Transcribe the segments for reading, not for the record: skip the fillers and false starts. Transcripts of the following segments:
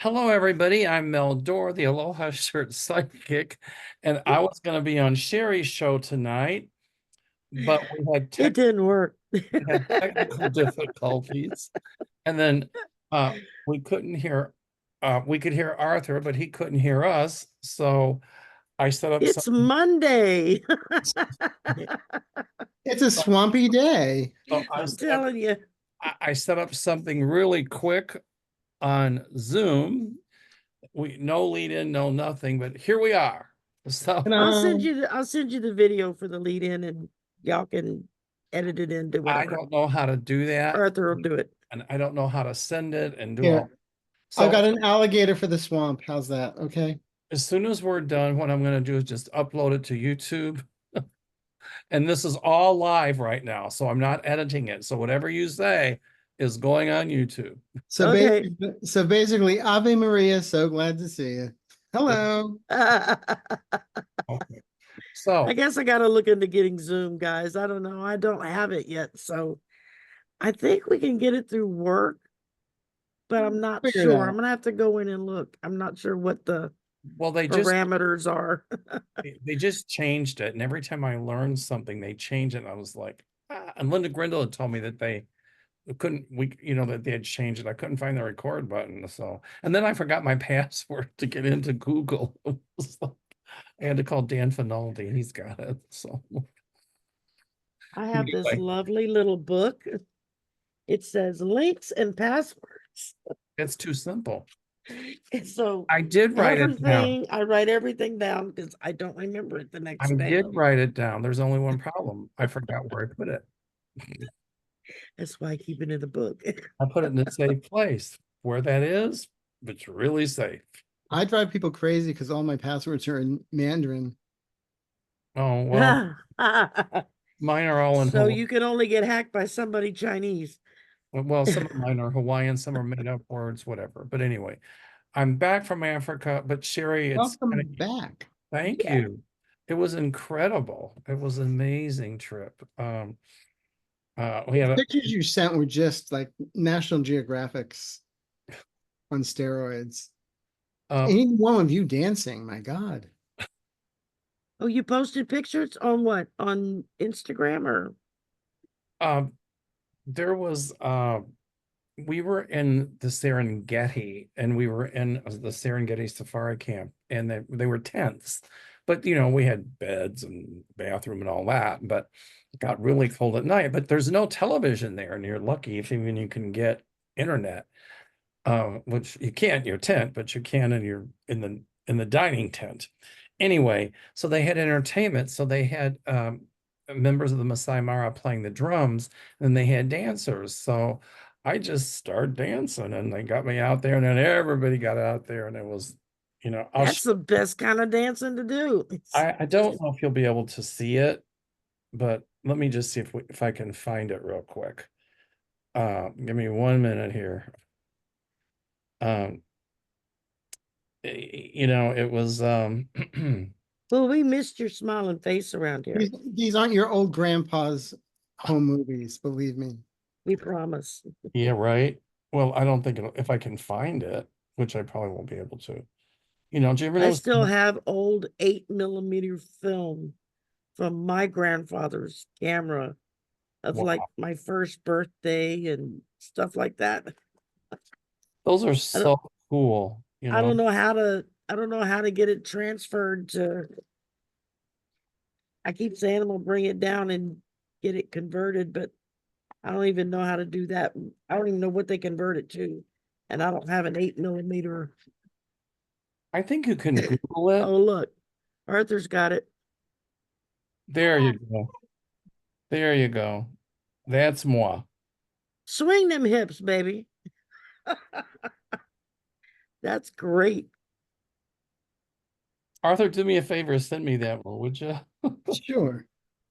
Hello, everybody. I'm Mel Doerr, the Aloha shirt psychic, and I was going to be on Shari's show tonight, but It didn't work. we had technical difficulties, and then uh, we couldn't hear. We could hear Arthur, but he couldn't hear us. So I set up some. It's Monday. It's a swampy day. So I'm telling you. I set up something really quick on Zoom. We no lead in, no nothing, but here we are. So And I'll send you the video for the lead in and y'all can edit it into I whatever. don't know how to do that, Arthur will do it. and I don't know how to send it and do all. here, I've So got an alligator for the swamp. How's that? Okay. as soon as we're done, what I'm going to do is just upload it to YouTube. And this is all live right now, so I'm not editing it. So whatever you say is going on YouTube. So Okay. basically, Ave Maria, so glad to see you. Hello. Okay. So I guess I got to look into getting Zoom, guys. I don't know. I don't have it yet. So I think we can get it through work, but I'm not Figure it sure. out. I'm going to have to go in and look. I'm not sure what the well, parameters are. they just changed it, and every time I learned something, they changed it. And I was like, ah. And Linda Grindle had told me that they couldn't that they had changed it. I couldn't find the record button. So and then I forgot my password to get into Google. So I had to call Dan Finaldi. He's got it. So I have this anyway, lovely little book. It says links and passwords. it's too simple. And so I did write it down. I write everything down because I don't remember it the I next day. did write it down. There's only one problem. I forgot where I put it. That's why I keep it in the book. I put it in a safe place. Where that is, it's really safe. I drive people crazy because all my passwords are in Mandarin. Oh, well, mine are all in So Hawaii. you can only get hacked by somebody Chinese. Well, some of mine are Hawaiian, some are made up words, whatever. But anyway, I'm back from Africa, but Shari, Welcome back. thank Yeah. you. It was incredible. It was an amazing trip. We had The a, pictures you sent were just like National Geographics on steroids. uh, Any one of you dancing, my God. Oh, you posted pictures on what? On Instagram or? um, there was we were in the Serengeti, and we were in the Serengeti Safari Camp, and they were tents, but we had beds and bathroom and all that. But it got really cold at night. But there's no television there, and you're lucky if even you can get internet, which you can't in your tent, but you can in the dining tent. Anyway, so they had entertainment. So they had members of the Masai Mara playing the drums, and they had dancers. So I just started dancing, and they got me out there, and then everybody got out there, and it was, That's the best kind of dancing to do. I don't know if you'll be able to see it, but let me just see if I can find it real quick. Give me 1 minute here. Um, it was Well, we missed your smiling face around here. These aren't your old grandpa's home movies, believe me. We promise. yeah, right. Well, I don't think if I can find it, which I probably won't be able to. Do you ever I know? still have old 8mm film from my grandfather's camera of like Wow, my first birthday and stuff like that. those are I don't, so cool. I don't know how to get it transferred to. I keep saying I'm gonna bring it down and get it converted, but I don't even know how to do that. I don't even know what they convert it to, and I don't have an 8mm. I think you can Google it. Oh look, Arthur's got it. There you go. There you go. That's moi. Swing them hips, baby. That's great. Arthur, do me a favor, send me that one, would you? Sure.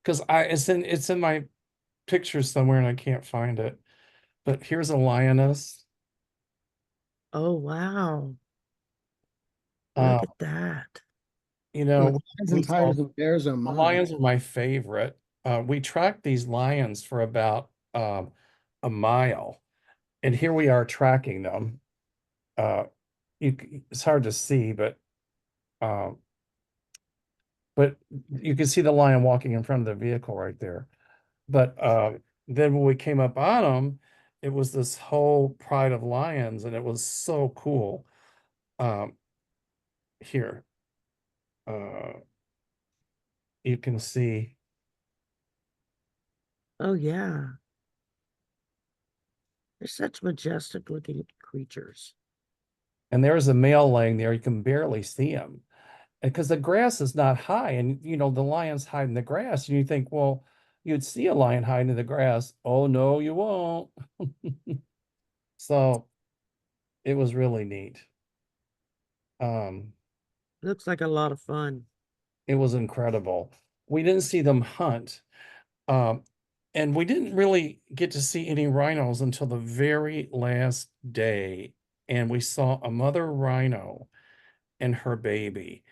Because it's in my pictures somewhere and I can't find it. But here's a lioness. Oh wow. Uh, Look at that. you And the know, lions we and saw tigers and bears are the mine. lions are my favorite. We tracked these lions for about a mile, and here we are tracking them. Uh, it's hard to see, um, but you can see the lion walking in front of the vehicle right there. But then when we came up on them, it was this whole pride of lions, and it was so cool. Um, here, uh, you can see, Oh, yeah. They're such majestic looking creatures. and there's a male laying there. You can barely see him because the grass is not high, and the lions hide in the grass, and you think, well, you'd see a lion hide in the grass. Oh no, you won't. So it was really neat. Um, Looks like a lot of fun. it was incredible. We didn't see them hunt. Um, and we didn't really get to see any rhinos until the very last day. And we saw a mother rhino and her baby.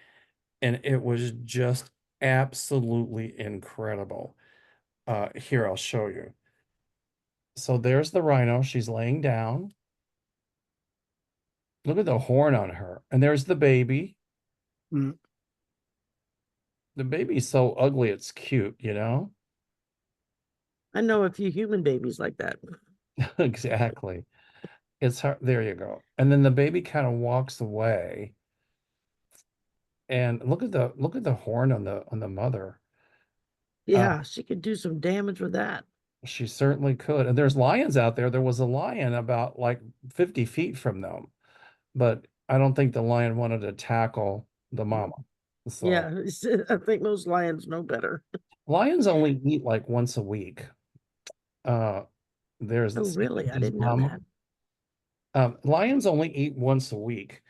And it was just absolutely incredible. Here, I'll show you. So there's the rhino. She's laying down. Look at the horn on her. And there's the baby. Mm. The baby's so ugly, it's cute, you know? I know a few human babies like that. Exactly. It's hard. There you go. And then the baby kind of walks away. And look at the horn on the mother. Yeah, she could do some damage with that. She certainly could. And there's lions out there. There was a lion about like 50 feet from them, but I don't think the lion wanted to tackle the mama. So Yeah, I think most lions know better. lions only eat like once a week. Uh, there's Oh, this really? I his didn't know mama. that. Lions only eat once a week,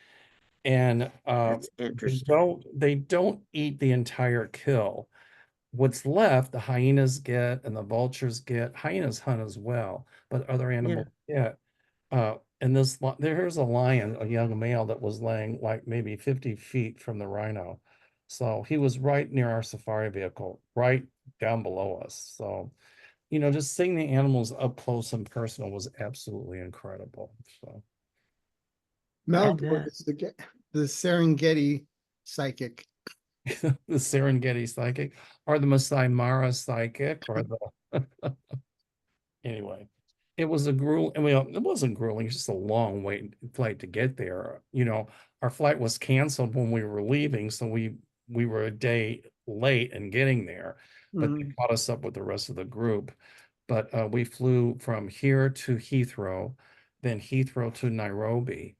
and That's they interesting. don't eat the entire kill. What's left, the hyenas get and the vultures get. Hyenas hunt as well, but other Yeah. animals get. And there's a lion, a young male that was laying like maybe 50 feet from the rhino. So he was right near our safari vehicle, right down below us. So, just seeing the animals up close and personal was absolutely incredible. So I Meldor bet. is the Serengeti psychic. the Serengeti psychic or the Masai Mara psychic or the anyway, it was a gruel. I mean, it wasn't grueling. It's just a long flight to get there. Our flight was canceled when we were leaving, so we were a day late in getting there, but they Mm. caught us up with the rest of the group. But we flew from here to Heathrow, then Heathrow to Nairobi.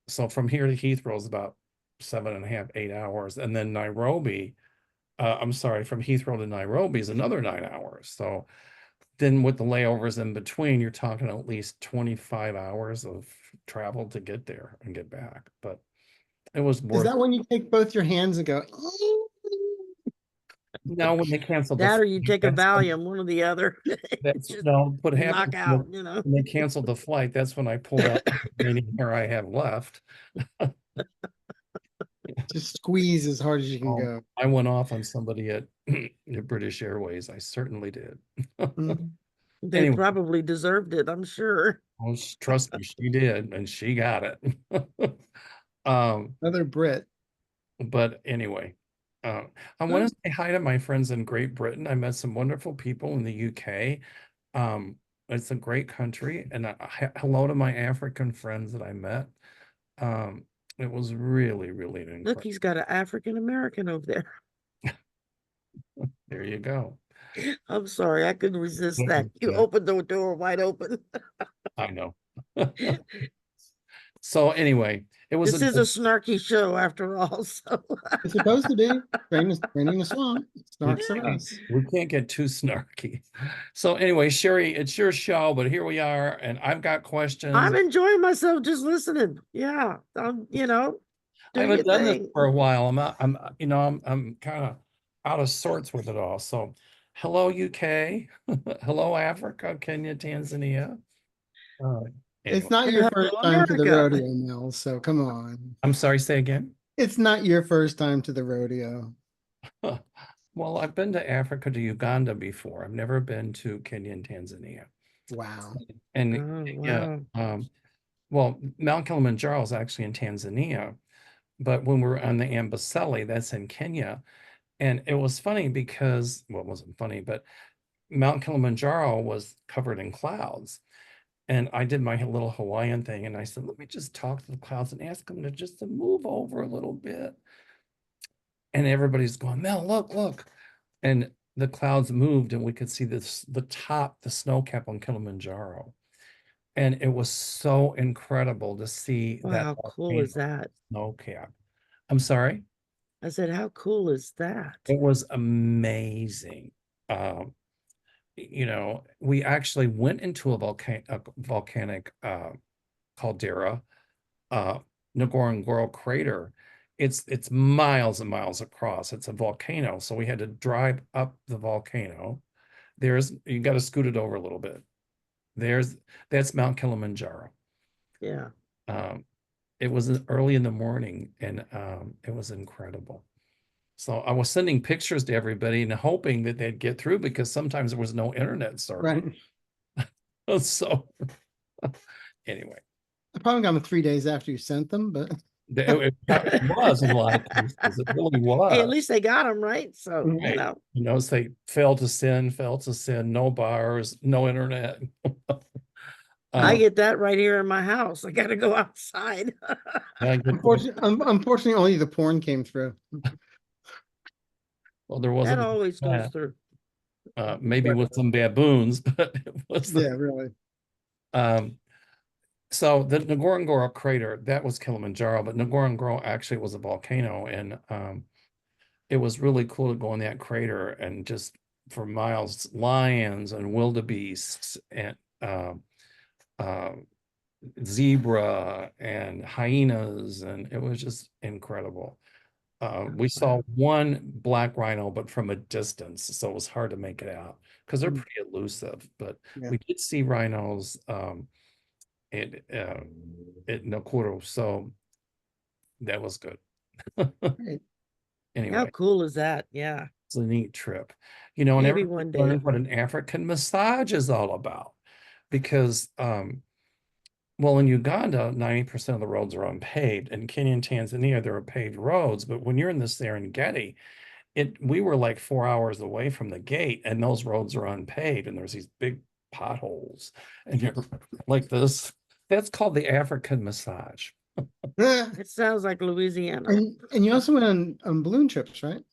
So from here to Heathrow is about 7.5, 8 hours, and then Nairobi. I'm sorry, from Heathrow to Nairobi is another 9 hours. So then with the layovers in between, you're talking at least 25 hours of travel to get there and get back. But it was Is worth that when you take both your hands and go? now when they canceled the That or flight, you take a Valium, one or the other. It's that's just no what knock happened out, you know. when they canceled the flight. That's when I pulled out the remaining hair I have left. Just squeeze as hard as you can go. I went off on somebody at British Airways. I certainly did. Mm. They Anyway, probably deserved it, I'm sure. well, trust me, she did, and she got it. Um, Another Brit. but anyway, I want to say hi to my friends in Great Britain. I met some wonderful people in the UK. Um, it's a great country, and hello to my African friends that I met. Um, it was really, really Look, incredible. he's got an African American over there. There you go. I'm sorry, I couldn't resist that. You Yeah, opened the door wide open. I know. So anyway, it was This a is a snarky show after all, so It's supposed to be. Training the swamp. we Snarks are can't, us. we can't get too snarky. So anyway, Sherry, it's your show, but here we are, and I've got questions. I'm enjoying myself just listening. Yeah, I do your haven't done this thing. for a while. I'm kind of out of sorts with it all. So, hello UK, hello Africa, Kenya, Tanzania. Uh, It's anyway, not And your hello, first time to the America. rodeo, Mel, so come on. I'm sorry, say again. It's not your first time to the rodeo. Well, I've been to Africa to Uganda before. I've never been to Kenya and Tanzania. Wow. And Oh, yeah, wow. Well, Mount Kilimanjaro is actually in Tanzania, but when we were on the Amboseli, that's in Kenya. And it was funny because, well, it wasn't funny, but Mount Kilimanjaro was covered in clouds. And I did my little Hawaiian thing and I said, let me just talk to the clouds and ask them to just to move over a little bit. And everybody's going, Mel, look, look. And the clouds moved and we could see this, the top, the snow cap on Kilimanjaro. And it was so incredible to see Wow, that how cool volcano is that? snow cap. I'm sorry. I said, how cool is that? It was amazing. You know, we actually went into a volcanic caldera, uh, Ngorongoro crater. It's miles and miles across. It's a volcano, so we had to drive up the volcano. You got to scoot it over a little bit. That's Mount Kilimanjaro. Yeah. It was early in the morning, and it was incredible. So I was sending pictures to everybody and hoping that they'd get through because sometimes there was no internet service. Right. So anyway, I probably got them 3 days after you sent them, but it was in a lot of cases. It really Hey, at was. least they got them right. So, Right. You know, say failed to send, no bars, no internet. I get that right here in my house. I got to go outside. I get that. unfortunately, only the porn came through. Well, there That wasn't always goes that. through. Maybe with some baboons, but it was Yeah, really. So the Ngorongoro crater, that was Kilimanjaro, but Ngorongoro actually was a volcano, and it was really cool to go in that crater and just for miles, lions and wildebeests and uh, zebra and hyenas, and it was just incredible. We saw one black rhino, but from a distance, so it was hard to make it out because they're pretty elusive. But Yeah. we did see rhinos at Nakuru, so that was good. Right. How Anyway, cool is that? Yeah. it's a neat trip, you know, and Maybe everybody one day. learned what an African massage is all about because well, in Uganda, 90% of the roads are unpaved. In Kenya and Tanzania, there are paved roads. But when you're in the Serengeti, we were like 4 hours away from the gate, and those roads are unpaved, and there's these big potholes, and you're like this. That's called the African massage. It sounds like Louisiana. And you also went on balloon trips, right?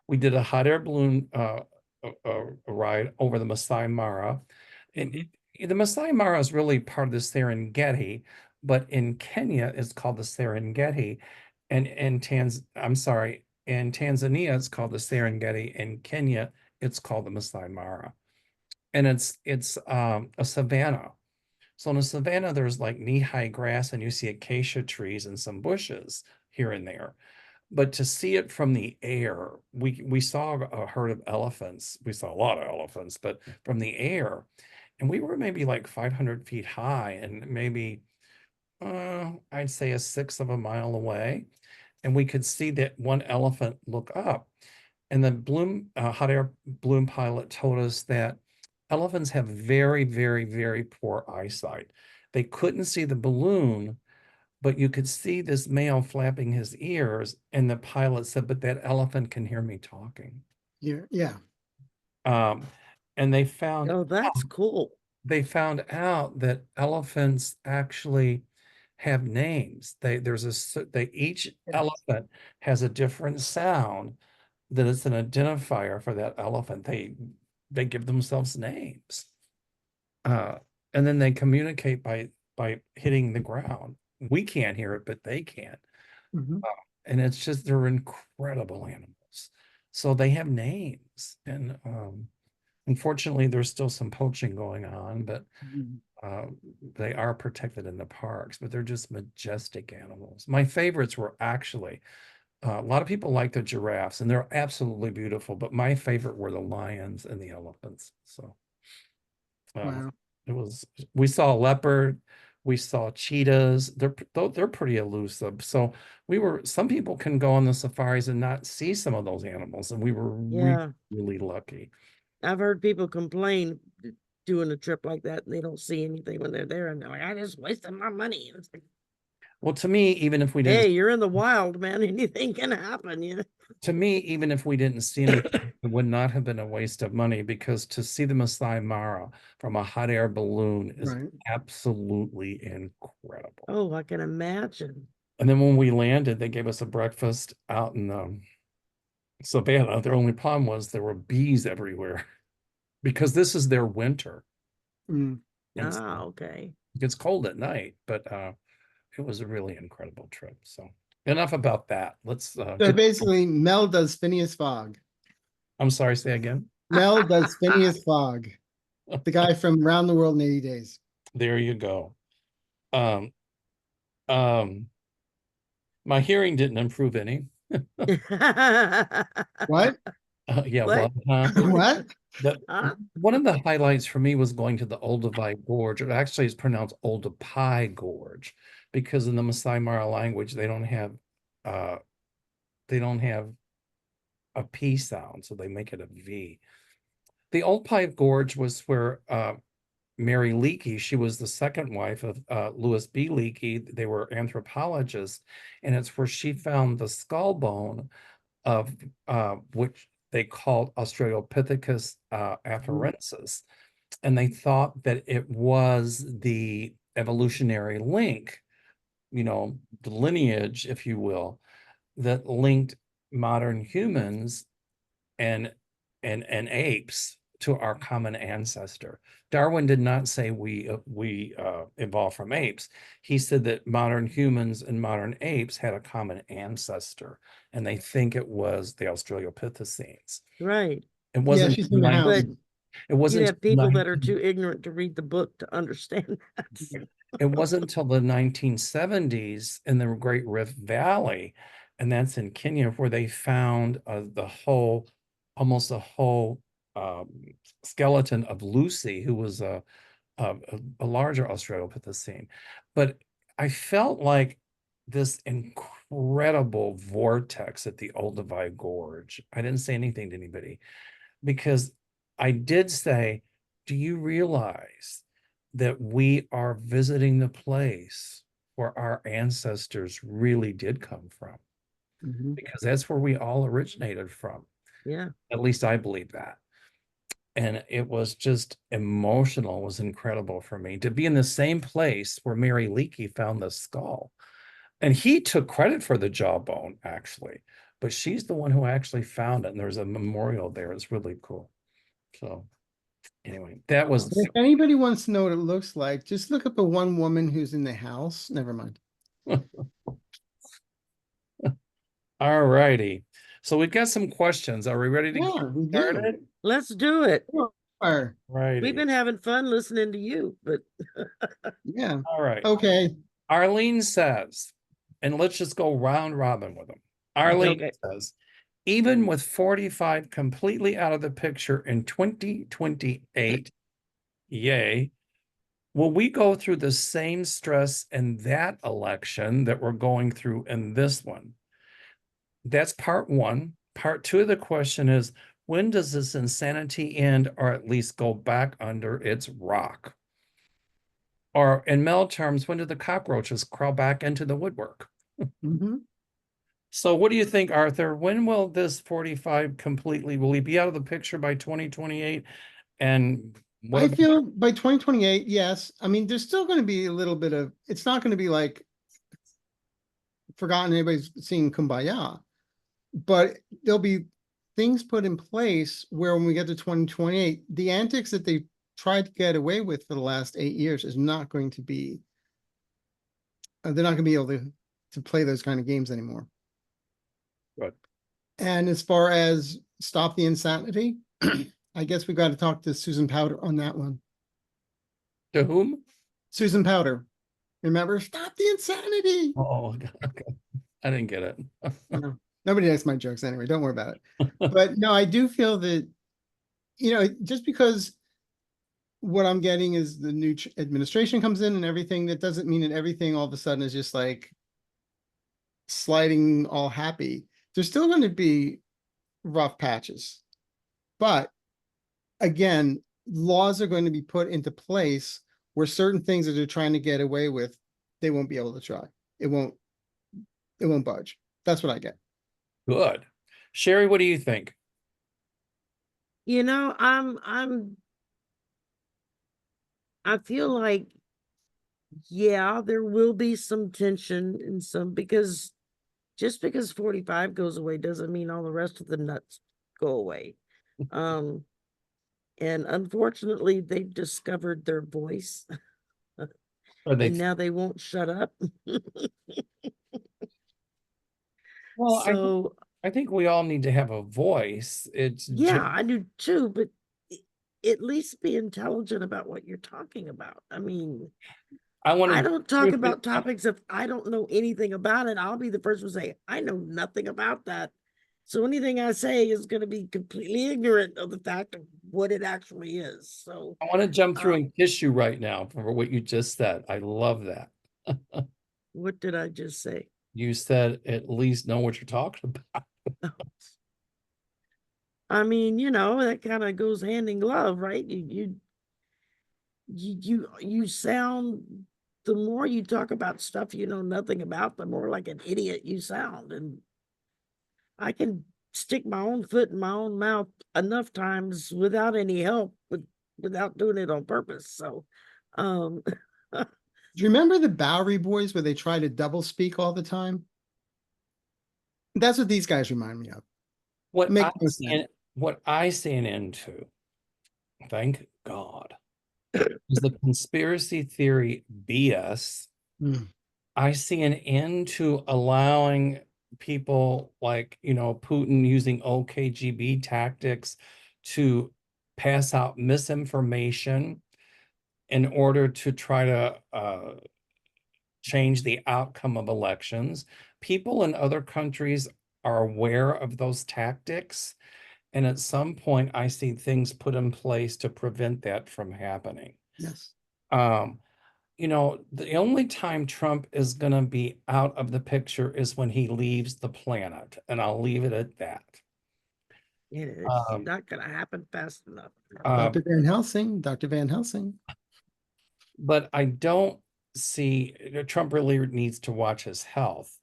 We did a hot air balloon ride over the Masai Mara, and the Masai Mara is really part of the Serengeti, but in Kenya it's called the Serengeti, and in Tanzania it's called the Serengeti, in Kenya it's called the Masai Mara, and it's a savanna. So in a savanna there's like knee-high grass, and you see acacia trees and some bushes here and there. But to see it from the air, we saw a herd of elephants. We saw a lot of elephants, but from the air, and we were maybe like 500 feet high and maybe I'd say a sixth of a mile away, and we could see that one elephant look up. And the hot air balloon pilot told us that elephants have very, very, very poor eyesight. They couldn't see the balloon, but you could see this male flapping his ears, and the pilot said, but that elephant can hear me talking. Yeah. And they found Oh, that's cool. they found out that elephants actually have names. Each elephant has a different sound that is an identifier for that elephant. They give themselves names. And then they communicate by hitting the ground. We can't hear it, but they can. And it's just, they're incredible animals. So they have names. And unfortunately, there's still some poaching going on, but they are protected in the parks, but they're just majestic animals. My favorites were actually, a lot of people like the giraffes, and they're absolutely beautiful, but my favorite were the lions and the elephants. So Wow. we saw a leopard, we saw cheetahs. They're pretty elusive. So some people can go on the safaris and not see some of those animals, and we were really, Yeah. really lucky. I've heard people complain doing a trip like that and they don't see anything when they're there and they're like, I just wasted my money. And it's like, Well, to me, even if we didn't, hey, you're in the wild, man. Anything can happen, you know? to me, even if we didn't see anything, it would not have been a waste of money, because to see the Masai Mara from a hot air balloon is Right. absolutely incredible. Oh, I can imagine. And then when we landed, they gave us a breakfast out in Savannah. Their only problem was there were bees everywhere because this is their winter. Mm. And so Ah, okay. it gets cold at night, but it was a really incredible trip. So enough about that. Let's So basically, Mel does Phineas Fogg. I'm sorry, say again. Mel does Phineas Fogg, the guy from Round the World in 80 Days. There you go. Um, um, my hearing didn't improve any. What? Yeah, What? huh? What? The, Huh? one of the highlights for me was going to the Olduvai Gorge. It actually is pronounced Oldupai Gorge, because in the Masai Mara language uh they don't have a P sound, so they make it a V. The Olduvai Gorge was where Mary Leakey, she was the second wife of Louis B. Leakey. They were anthropologists, and it's where she found the skull bone of which they called Australopithecus afarensis. And they thought that it was the evolutionary link, the lineage, if you will, that linked modern humans and and apes to our common ancestor. Darwin did not say we evolved from apes. He said that modern humans and modern apes had a common ancestor, and they think it was the Australopithecines. Right. It Yeah, wasn't she's in the house. But it you'd wasn't have people that are too ignorant to read the book to understand that. it wasn't until the 1970s in the Great Rift Valley, and that's in Kenya, where they found almost a whole um, skeleton of Lucy, who was a larger Australopithecine. But I felt like this incredible vortex at the Olduvai Gorge. I didn't say anything to anybody, because I did say, do you realize that we are visiting the place where our ancestors really did come from? Mhm. Because that's where we all originated from. Yeah. At least I believe that. And it was just emotional, it was incredible for me to be in the same place where Mary Leakey found the skull. And he took credit for the jawbone, actually, but she's the one who actually found it. And there's a memorial there. It's really cool. So anyway, that was If anybody wants to know what it looks like, just look up the one woman who's in the house. Never mind. all righty. So we've got some questions. Are we ready to Yeah, get we do. started? Let's do it. Sure. Righty. We've been having fun listening to you, but Yeah. All right. Okay. Arlene says, and let's just go round robin with them. Arlene Okay. says, even with 45 completely out of the picture in 2028, yay, will we go through the same stress in that election that we're going through in this one? That's part one. Part two of the question is, when does this insanity end, or at least go back under its rock? Or in Mel terms, when do the cockroaches crawl back into the woodwork? Mhm. So what do you think, Arthur? When will this 45 will he be out of the picture by 2028? And what I about feel by 2028, yes. I mean, there's still going to be a little bit of, it's not going to be like forgotten anybody's seen Kumbaya, but there'll be things put in place where when we get to 2028, the antics that they tried to get away with for the last 8 years is not going to be, they're not going to be able to play those kind of games anymore. Good. And as far as stop the insanity, I guess we got to talk to Susan Powder on that one. To whom? Susan Powder. Remember? Stop the insanity. Oh, okay. I didn't get it. No, nobody likes my jokes anyway. Don't worry about it. But no, I do feel that, just because what I'm getting is the new administration comes in and everything, that doesn't mean that everything all of a sudden is just like sliding all happy. There's still going to be rough patches. But again, laws are going to be put into place where certain things that they're trying to get away with, they won't be able to try. It won't budge. That's what I get. Good. Sherry, what do you think? You know, I feel like, yeah, there will be some tension in some, because just because 45 goes away doesn't mean all the rest of the nuts go away. Um, and unfortunately, they've discovered their voice Are they? and now they won't shut up. Well, So, I think we all need to have a voice. It's yeah, I do too, but at least be intelligent about what you're talking about. I mean, I want I to don't talk about topics if I don't know anything about it. I'll be the first one to say, I know nothing about that. So anything I say is going to be completely ignorant of the fact of what it actually is. So, I want to jump through uh, and kiss you right now for what you just said. I love that. what did I just say? You said at least know what you're talking about. I mean, you know, that kind of goes hand in glove, right? You sound, the more you talk about stuff you know nothing about, the more like an idiot you sound. And I can stick my own foot in my own mouth enough times without any help, without doing it on purpose. So, um, Do you remember the Bowery Boys where they try to double speak all the time? That's what these guys remind me of. What I Makes no see sense. what I stand into, thank God, is the conspiracy theory BS. Mm, I see an end to allowing people like, Putin using old KGB tactics to pass out misinformation in order to try to change the outcome of elections. People in other countries are aware of those tactics. And at some point, I see things put in place to prevent that from happening. yes. Um, the only time Trump is going to be out of the picture is when he leaves the planet, and I'll leave it at that. it's Um, not going to happen fast enough. Dr. Van Helsing, Dr. Van Helsing. but I don't see Trump really needs to watch his health.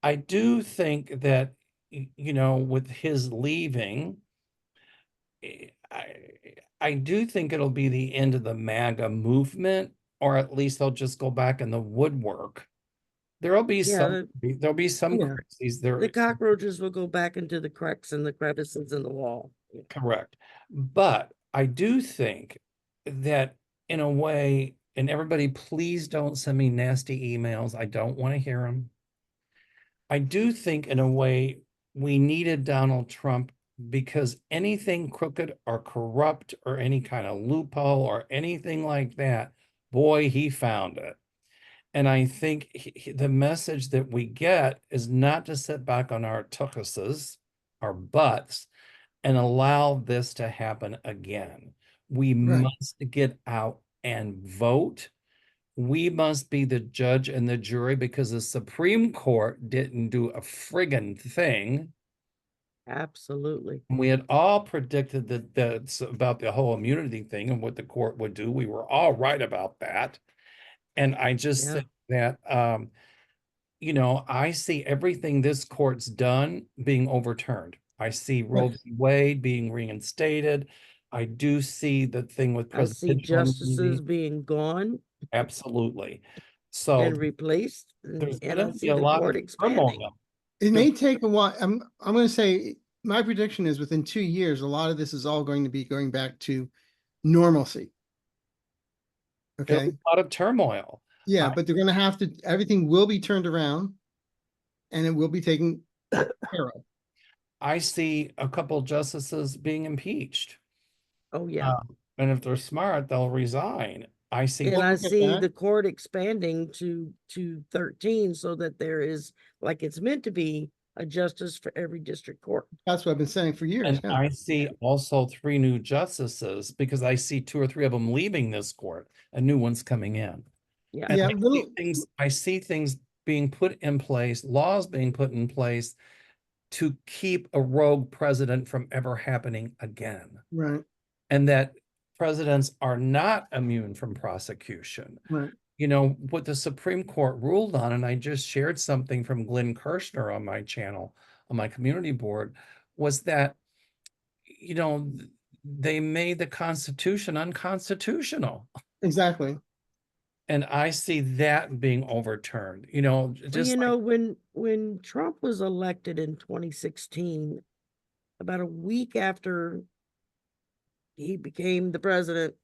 I do think that, with his leaving, I, I do think it'll be the end of the MAGA movement, or at least they'll just go back in the woodwork. There'll be Yeah, some, there'll be some Yeah. crazies the there. cockroaches will go back into the cracks and the crevices in the wall. Correct. But I do think that in a way, and everybody, please don't send me nasty emails. I don't want to hear them. I do think in a way we needed Donald Trump because anything crooked or corrupt or any kind of loophole or anything like that, boy, he found it. And I think the message that we get is not to sit back on our tuchuses, our butts, and allow this to happen again. We Right. must get out and vote. We must be the judge and the jury because the Supreme Court didn't do a friggin' thing. Absolutely. We had all predicted that that's about the whole immunity thing and what the court would do. We were all right about that. And I just Yeah. think that I see everything this court's done being overturned. I see Roe Right. v. Wade being reinstated. I do see the thing with I see presidential justices immunity. being gone Absolutely. So and replaced, there's and I going to be see a the lot of court expanding. turmoil. It There's, may take a while. I'm going to say my prediction is within 2 years, a lot of this is all going to be going back to normalcy. there'll be Okay. a lot of turmoil. Yeah, I, but they're going to have to, everything will be turned around and it will be taken care of. I see a couple justices being impeached. Oh, yeah. And if they're smart, they'll resign. I see And We'll I look at see that. the court expanding to 13 so that there is, like it's meant to be, a justice for every district court. That's what I've been saying for years. And Yeah. I see also 3 new justices because I see 2 or 3 of them leaving this court and new ones coming in. Yeah. And Yeah. I see things being put in place, laws being put in place to keep a rogue president from ever happening again. Right. And that presidents are not immune from prosecution. Right. You know, what the Supreme Court ruled on, and I just shared something from Glenn Kirshner on my channel, on my community board, was that, you know, they made the Constitution unconstitutional. Exactly. And I see that being overturned, you know, Well, just you like, know, when Trump was elected in 2016, about a week after he became the president,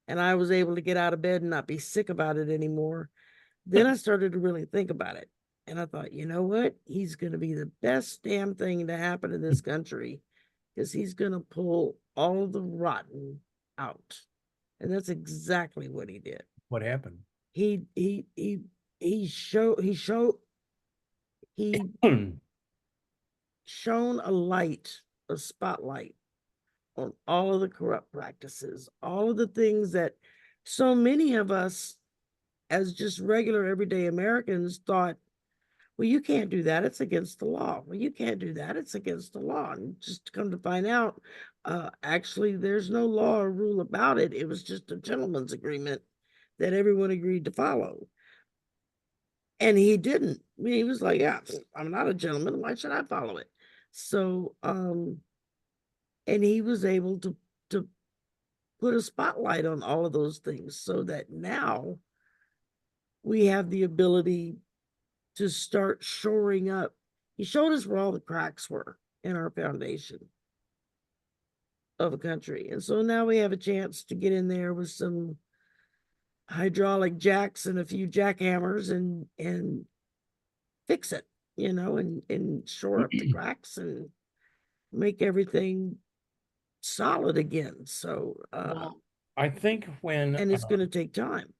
and I was able to get out of bed and not be sick about it anymore, then I started to really think about it. And I thought, you know what? He's going to be the best damn thing to happen in this country because he's going to pull all the rotten out. And that's exactly what he did. what happened? He he he he showed he shone a spotlight on all of the corrupt practices, all of the things that so many of us as just regular everyday Americans thought, well, you can't do that. It's against the law. Well, you can't do that. It's against the law. And just to come to find out, actually, there's no law or rule about it. It was just a gentleman's agreement that everyone agreed to follow. And he didn't. I mean, he was like, yeah, I'm not a gentleman. Why should I follow it? So, and he was able to put a spotlight on all of those things so that now we have the ability to start shoring up. He showed us where all the cracks were in our foundation of a country. And so now we have a chance to get in there with some hydraulic jacks and a few jackhammers and fix it, you know, and shore up the cracks and make everything solid again. So Well, I think when and it's gonna take time.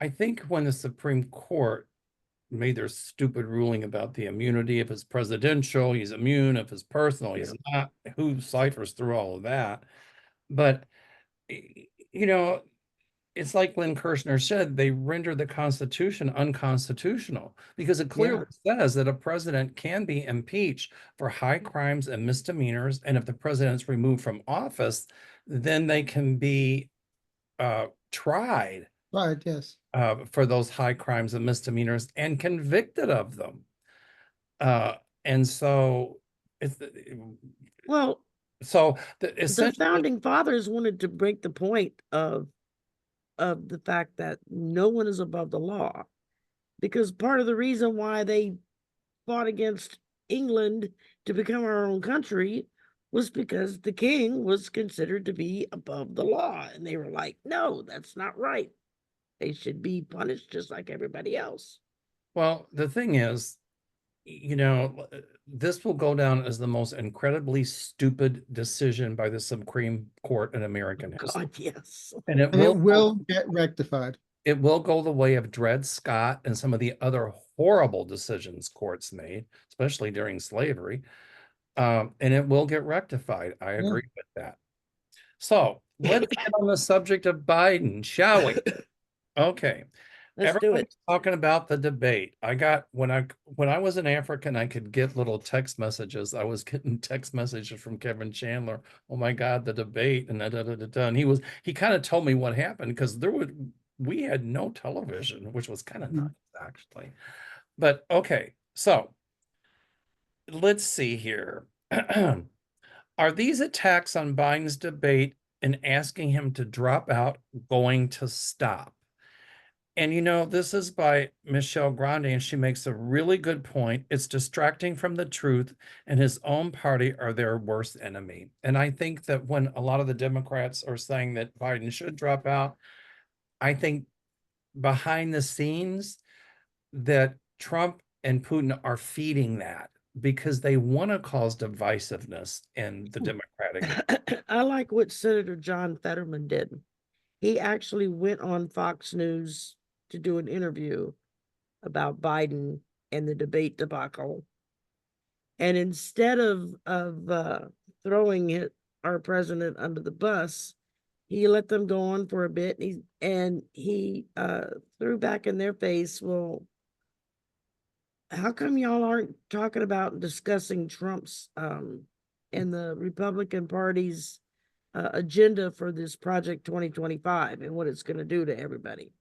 I think when the Supreme Court made their stupid ruling about the immunity, if it's presidential, he's immune, if it's personal, he's not, who ciphers through all of that? But you know, it's like Lynn Kirshner said, they render the Constitution unconstitutional because it clearly says that a president can be impeached for high crimes and misdemeanors. And if the president's removed from office, then they can be tried Right, yes. for those high crimes and misdemeanors and convicted of them. And so it's Well, the the essentially, founding fathers wanted to break the point of the fact that no one is above the law, because part of the reason why they fought against England to become our own country was because the king was considered to be above the law, and they were like, no, that's not right. They should be punished just like everybody else. well, the thing is, you know, this will go down as the most incredibly stupid decision by the Supreme Court in American history. God, yes. And And it will get rectified. it will go the way of Dred Scott and some of the other horrible decisions courts made, especially during slavery. And it will get rectified. I agree with that. So let's get on the subject of Biden, shall we? Okay. Let's do it. Everyone's talking about the debate. I got when I was in Africa and I could get little text messages. I was getting text messages from Kevin Chandler. Oh my God, the debate and da, da, da, da, da. And he kind of told me what happened because we had no television, which was kind of nice actually. But okay, so let's see here. Are these attacks on Biden's debate and asking him to drop out going to stop? And you know, this is by Michelle Grande, and she makes a really good point. It's distracting from the truth, and his own party are their worst enemy. And I think that when a lot of the Democrats are saying that Biden should drop out, I think behind the scenes that Trump and Putin are feeding that because they want to cause divisiveness in the Democratic. I like what Senator John Fetterman did. He actually went on Fox News to do an interview about Biden and the debate debacle. And instead of throwing our president under the bus, he let them go on for a bit. And he threw back in their face, well, how come y'all aren't talking about discussing Trump's and the Republican Party's agenda for this project 2025 and what it's going to do to everybody.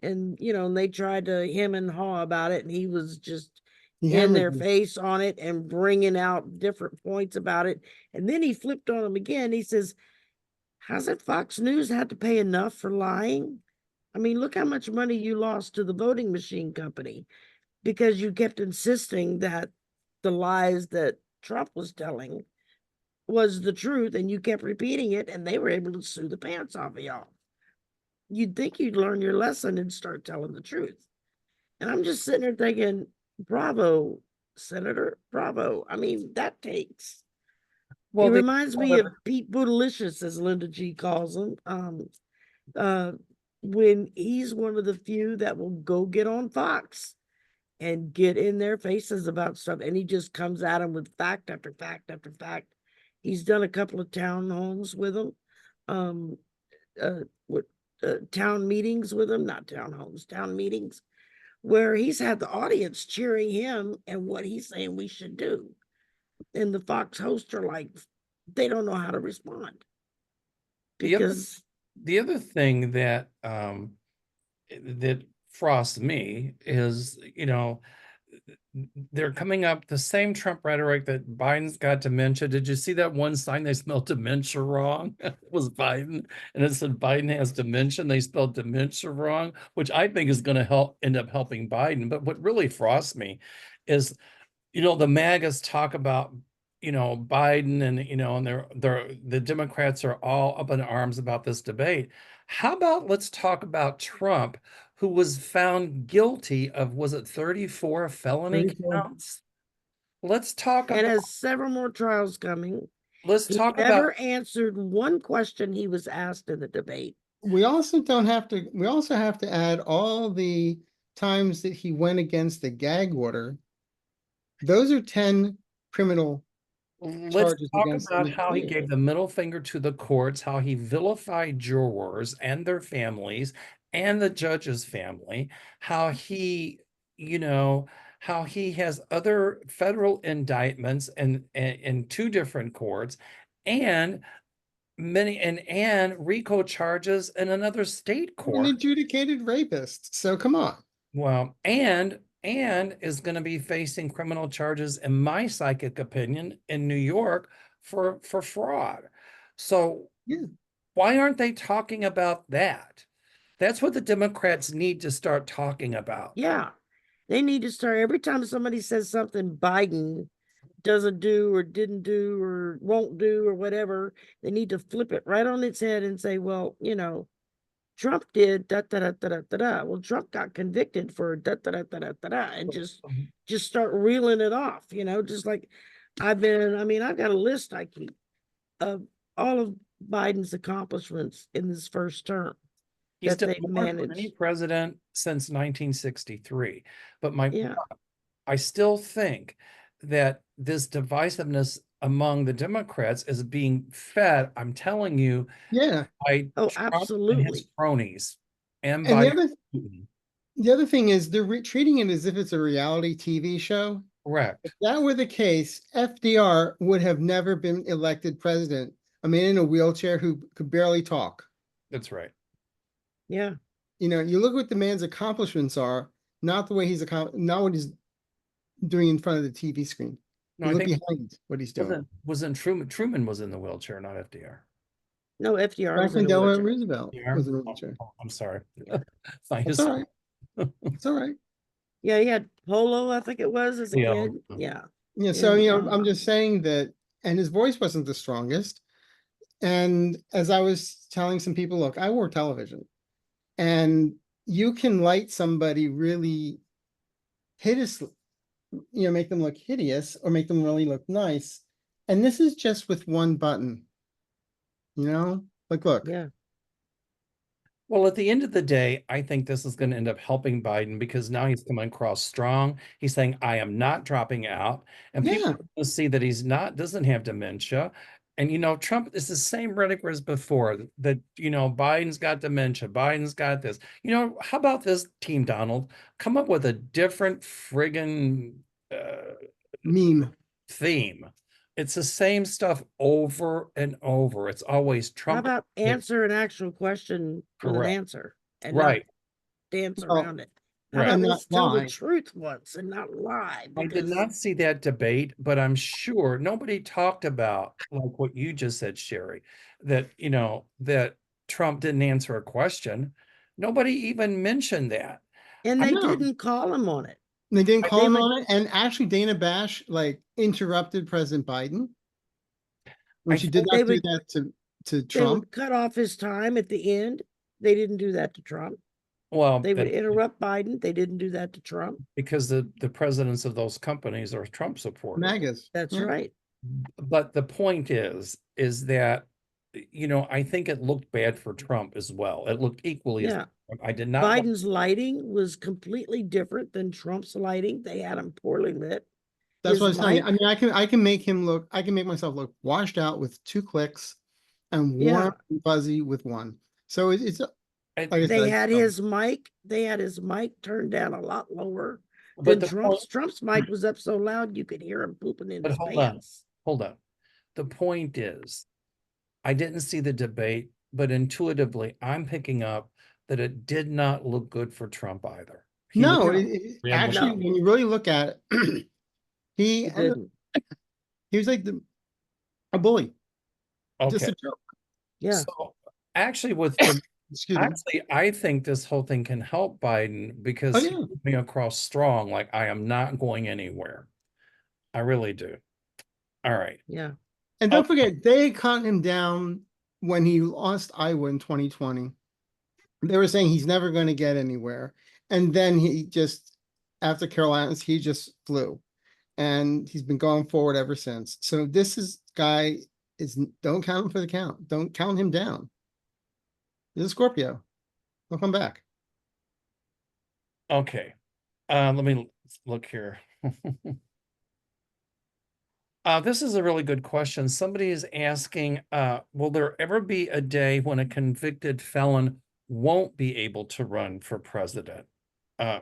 And and they tried to hem and haw about it, and he was just He in hammered their this. face on it and bringing out different points about it. And then he flipped on them again. He says, hasn't Fox News had to pay enough for lying? I mean, look how much money you lost to the voting machine company because you kept insisting that the lies that Trump was telling was the truth, and you kept repeating it, and they were able to sue the pants off of y'all. You'd think you'd learn your lesson and start telling the truth. And I'm just sitting there thinking, bravo, Senator, bravo. I mean, that takes. Well, He they reminds me of Pete Bootylicious, as Linda G calls him. Uh, when he's one of the few that will go get on Fox and get in their faces about stuff, and he just comes at them with fact after fact after fact. He's done a couple of townhomes with them, um, with town meetings with them, not townhomes, town meetings, where he's had the audience cheering him and what he's saying we should do. And the Fox hosts are like, they don't know how to respond the other because the other thing that that frosts me is, they're coming up the same Trump rhetoric that Biden's got dementia. Did you see that one sign they spelled dementia wrong? It was Biden, and it said Biden has dementia, and they spelled dementia wrong, which I think is going to end up helping Biden. But what really frosts me is, the MAGAs talk about, Biden, and and the Democrats are all up in arms about this debate. How about let's talk about Trump, who was found guilty of, was it 34 felony 34. counts? Let's talk and about has several more trials coming. let's He talk about never answered one question he was asked in the debate. We also have to add all the times that he went against the gag order. Those are 10 criminal let's charges talk against about him how he too. gave the middle finger to the courts, how he vilified jurors and their families and the judge's family, how he, you know, how he has other federal indictments in two different courts, and and RICO charges in another state An court. adjudicated rapist. So come on. Well, and is going to be facing criminal charges, in my psychic opinion, in New York for fraud. So Yeah. why aren't they talking about that? That's what the Democrats need to start talking about. Yeah. They need to start every time somebody says something Biden doesn't do or didn't do or won't do or whatever, they need to flip it right on its head and say, well, Trump did da da da da da da da. Well, Trump got convicted for da da da da da da da, and just start reeling it off, just like I mean, I've got a list I keep of all of Biden's accomplishments in this first term He's that done they've more for any managed. president since 1963. But Yeah. I still think that this divisiveness among the Democrats is being fed, I'm telling you, Yeah. by Oh, Trump and his absolutely. cronies, and And by Putin. the other thing is they're treating it as if it's a reality TV show. If Correct. that were the case, FDR would have never been elected president. A man in a wheelchair who could barely talk. That's right. Yeah. You look what the man's accomplishments are, not the way not what he's doing in front of the TV screen. No, You I look think behind what he's doing. wasn't Truman. Truman was in the wheelchair, not FDR. No, FDR was in Franklin a Delano wheelchair. Roosevelt was in a wheelchair. I'm sorry. That's all right. It's all right. Yeah, he had polo, I think it was, as a Yeah. kid. Yeah. Yeah, so And I'm just saying that, and his voice wasn't the strongest. And as I was telling some people, look, I wore television, and you can light somebody really hideously, make them look hideous or make them really look nice. And this is just with one button, like, look, yeah. Well, at the end of the day, I think this is going to end up helping Biden, because now he's coming across strong. He's saying, I am not dropping out. And people yeah, are going to see that doesn't have dementia. And, Trump is the same rhetoric as before, that, Biden's got dementia. Biden's got this. How about this, Team Donald? Come up with a different friggin' meme. theme. It's the same stuff over and over. It's always How Trump. about answer an actual question with an Correct. answer and not Right, dance Well, around it? How right. about and not let's tell the lie. truth once and not lie? I did Because not see that debate, but I'm sure nobody talked about like what you just said, Sherry, that that Trump didn't answer a question. Nobody even mentioned that. and I they know. didn't call him on it. They didn't call They him would on it. And actually, Dana Bash like interrupted President Biden when I she did think, not they do would that to they Trump. would cut off his time at the end. They didn't do that to Trump. well, They would that's interrupt Biden. They didn't do that to Trump. because the presidents of those companies are Trump supporters. MAGAs. That's Yeah. right. But the point is that, I think it looked bad for Trump as well. It looked equally as Yeah. I did not like Biden's lighting was completely different than Trump's lighting. They had him poorly lit. That's what I His was telling you. mic, I mean, I can make him look, I can make myself look washed out with 2 clicks and yeah. warm and fuzzy with one. So it's like I it. They said, had his mic. They had his mic turned down a lot lower But than the point, Trump's. Trump's mic was up so loud you could hear him pooping in but his hold on, pants. hold on. The point is, I didn't see the debate, but intuitively, I'm picking up that it did not look good for Trump either. He was no, No, actually, no, rambling. when you really look at it, he it ended up, didn't. he was like a bully, just Okay, a joke. Yeah. so actually, with the Excuse me. actually, I think this whole thing can help Biden Oh because he's yeah. coming across strong, like I am not going anywhere. I really do. All right. Yeah. And Oh, don't forget, they cut him down when he lost Iowa in 2020. They were saying he's never going to get anywhere. And then he just, after Carolinas, he just flew. And he's been going forward ever since. So this is guy is don't count him for the count. Don't count him down. He's a Scorpio. He'll come back. okay. Let me look here. This is a really good question. Somebody is asking, will there ever be a day when a convicted felon won't be able to run for president? Uh,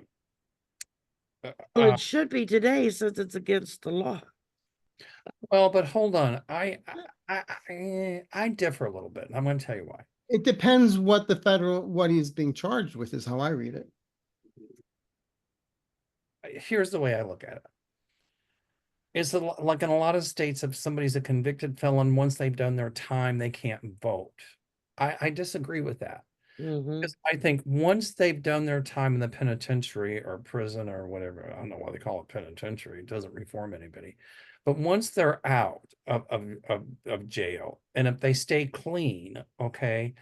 Well, uh, it should be today since it's against the law. well, but hold on. I differ a little bit, and I'm going to tell you why. It depends what he's being charged with is how I read it. Here's the way I look at it. It's like in a lot of states, if somebody's a convicted felon, once they've done their time, they can't vote. I disagree with that. Mm-hmm. Because I think once they've done their time in the penitentiary or prison or whatever, I don't know why they call it penitentiary, it doesn't reform anybody. But once they're out of jail, and if they stay clean, okay,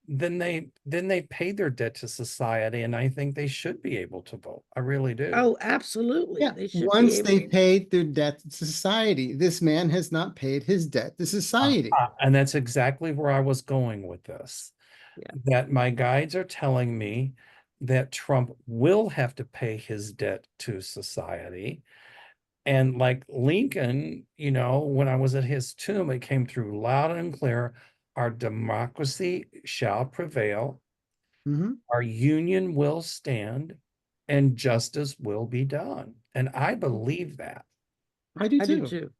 then they pay their debt to society, and I think they should be able to vote. I really do. Oh, absolutely. Yeah, They should be once able they to. paid their debt to society, this man has not paid his debt to society. And that's exactly where I was going with this. Yeah. That my guides are telling me that Trump will have to pay his debt to society. And like Lincoln, when I was at his tomb, it came through loud and clear, our democracy shall prevail, Mhm. our union will stand, and justice will be done. And I believe that. I do I do too. too.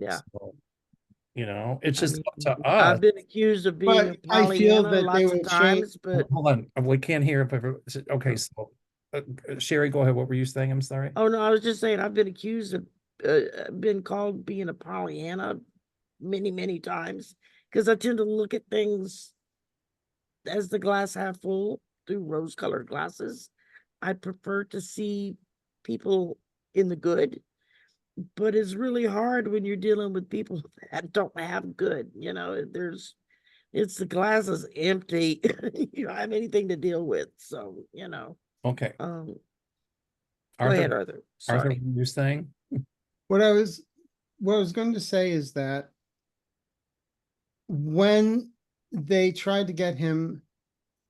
Yeah. So, it's I just mean, up to us. I've been accused of being a But I feel Pollyanna that they lots of will change. times, but Hold on, we can't hear okay, so Sherry, go ahead. What were you saying? I'm sorry. oh no, I was just saying I've been accused of been called being a Pollyanna many, many times because I tend to look at things as the glass half full through rose-colored glasses. I prefer to see people in the good, but it's really hard when you're dealing with people that don't have good. It's the glass is empty. You don't have anything to deal with. So, Okay, go Arthur, ahead, Arthur. Arthur, Sorry. what were you saying? What I was going to say is that when they tried to get him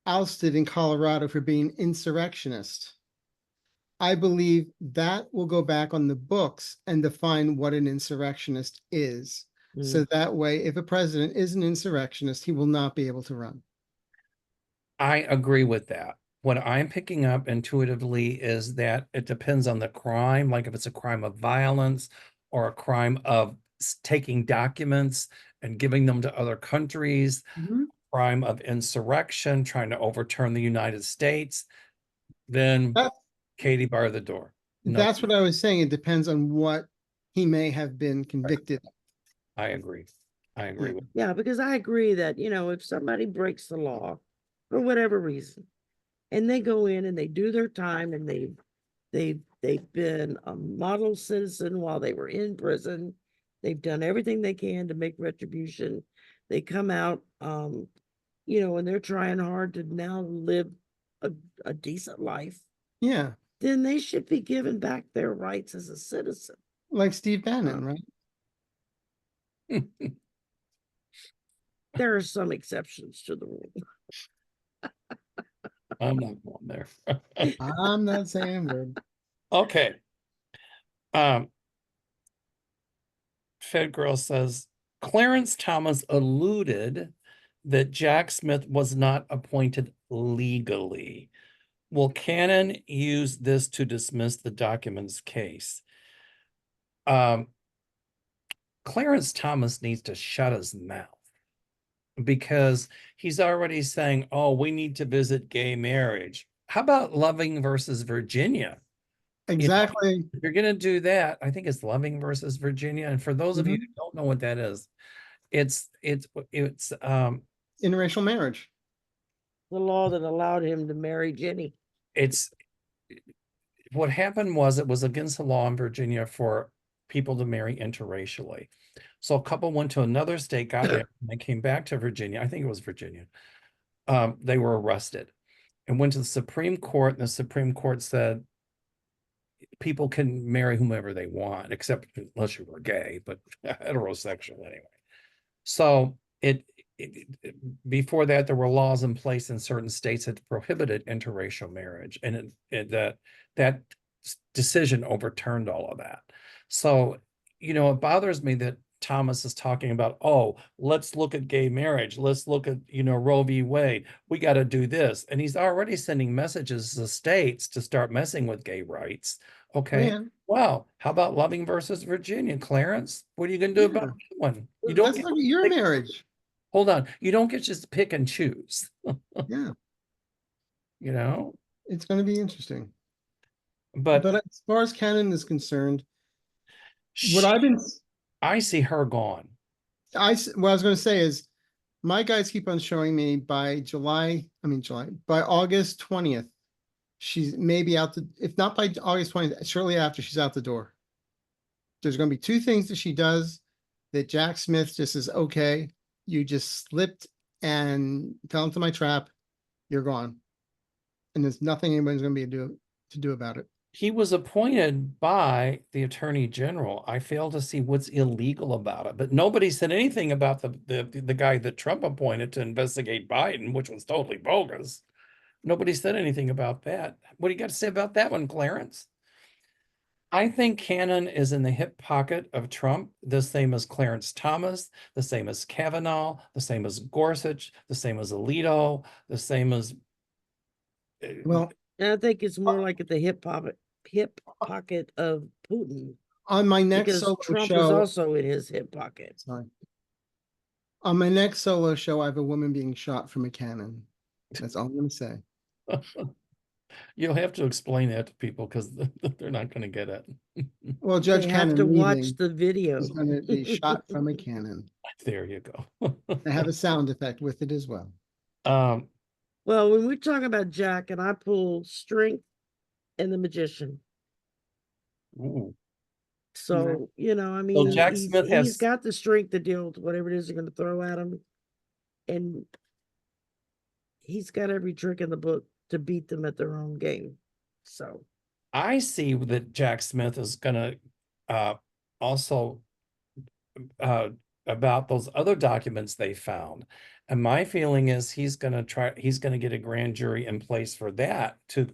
ousted in Colorado for being insurrectionist, I believe that will go back on the books and define what an insurrectionist is. So that way, if a president is an insurrectionist, he will not be able to run. I agree with that. What I'm picking up intuitively is that it depends on the crime, like if it's a crime of violence or a crime of taking documents and giving them to other countries, Mhm. crime of insurrection, trying to overturn the United States, then That- Katie bar the door. No, That's what I was saying. It depends on what he may have been convicted of. I agree. I agree Yeah. with Yeah, because I agree that, if somebody breaks the law for whatever reason, and they go in and they do their time and they've been a model citizen while they were in prison. They've done everything they can to make retribution. They come out, and they're trying hard to now live a decent life. Yeah, Then they should be given back their rights as a citizen. like Steve Bannon, right? There are some exceptions to the rule. I'm not going there. I'm not saying a word. Okay. Fed Girl says Clarence Thomas alluded that Jack Smith was not appointed legally. Will Cannon use this to dismiss the documents case? Clarence Thomas needs to shut his mouth because he's already saying, oh, we need to visit gay marriage. How about Loving versus Virginia? Exactly. If you're going to do that, I think it's Loving versus Virginia. And for those of you Mhm. who don't know what that is, it's Interracial marriage. The law that allowed him to marry Jenny. it's what happened was it was against the law in Virginia for people to marry interracially. So a couple went to another state, got married, and they came back to Virginia. I think it was Virginia. They were arrested and went to the Supreme Court, and the Supreme Court said people can marry whomever they want, except unless you were gay, but heterosexual anyway. So before that, there were laws in place in certain states that prohibited interracial marriage, and that decision overturned all of that. So, it bothers me that Thomas is talking about, oh, let's look at gay marriage. Let's look at, Roe v. Wade. We got to do this. And he's already sending messages to states to start messing with gay rights. Okay. Yeah. Well, how about Loving versus Virginia, Clarence? What are you going to do about Yeah. that one? You don't Let's get look at your marriage. hold on. You don't get just pick and choose, Yeah, you know? it's going to be interesting. But But as far as Canon is concerned, what she, I've been, I see her gone. what I was going to say is, my guys keep on showing me by by August 20th, she's maybe out if not by August 20th, shortly after, she's out the door. There's going to be two things that she does that Jack Smith just says, okay, you just slipped and fell into my trap. You're gone. And there's nothing anybody's going to be to do about it. He was appointed by the Attorney General. I fail to see what's illegal about it, but nobody said anything about the guy that Trump appointed to investigate Biden, which was totally bogus. Nobody said anything about that. What do you got to say about that one, Clarence? I think Cannon is in the hip pocket of Trump, the same as Clarence Thomas, the same as Kavanaugh, the same as Gorsuch, the same as Alito, the same as Well, And I think it's more like at the hip pocket of Putin, on my next because solo Trump is show, also in his hip pocket. sorry, on my next solo show, I have a woman being shot from a cannon. That's all I'm going to say. you'll have to explain that to people because they're not going to get it. Well, They Judge have to Cannon watch leaving the video. is going to be shot from a cannon. There you go. I have a sound effect with it as well. um, Well, when we talk about Jack, and I pull Strength and the Magician. ooh. So, I So mean, Jack he's Smith he's has got the strength to deal with whatever it is they're going to throw at him. And he's got every trick in the book to beat them at their own game. So I see that Jack Smith is going to also uh, about those other documents they found. And my feeling is he's going to get a grand jury in place for that to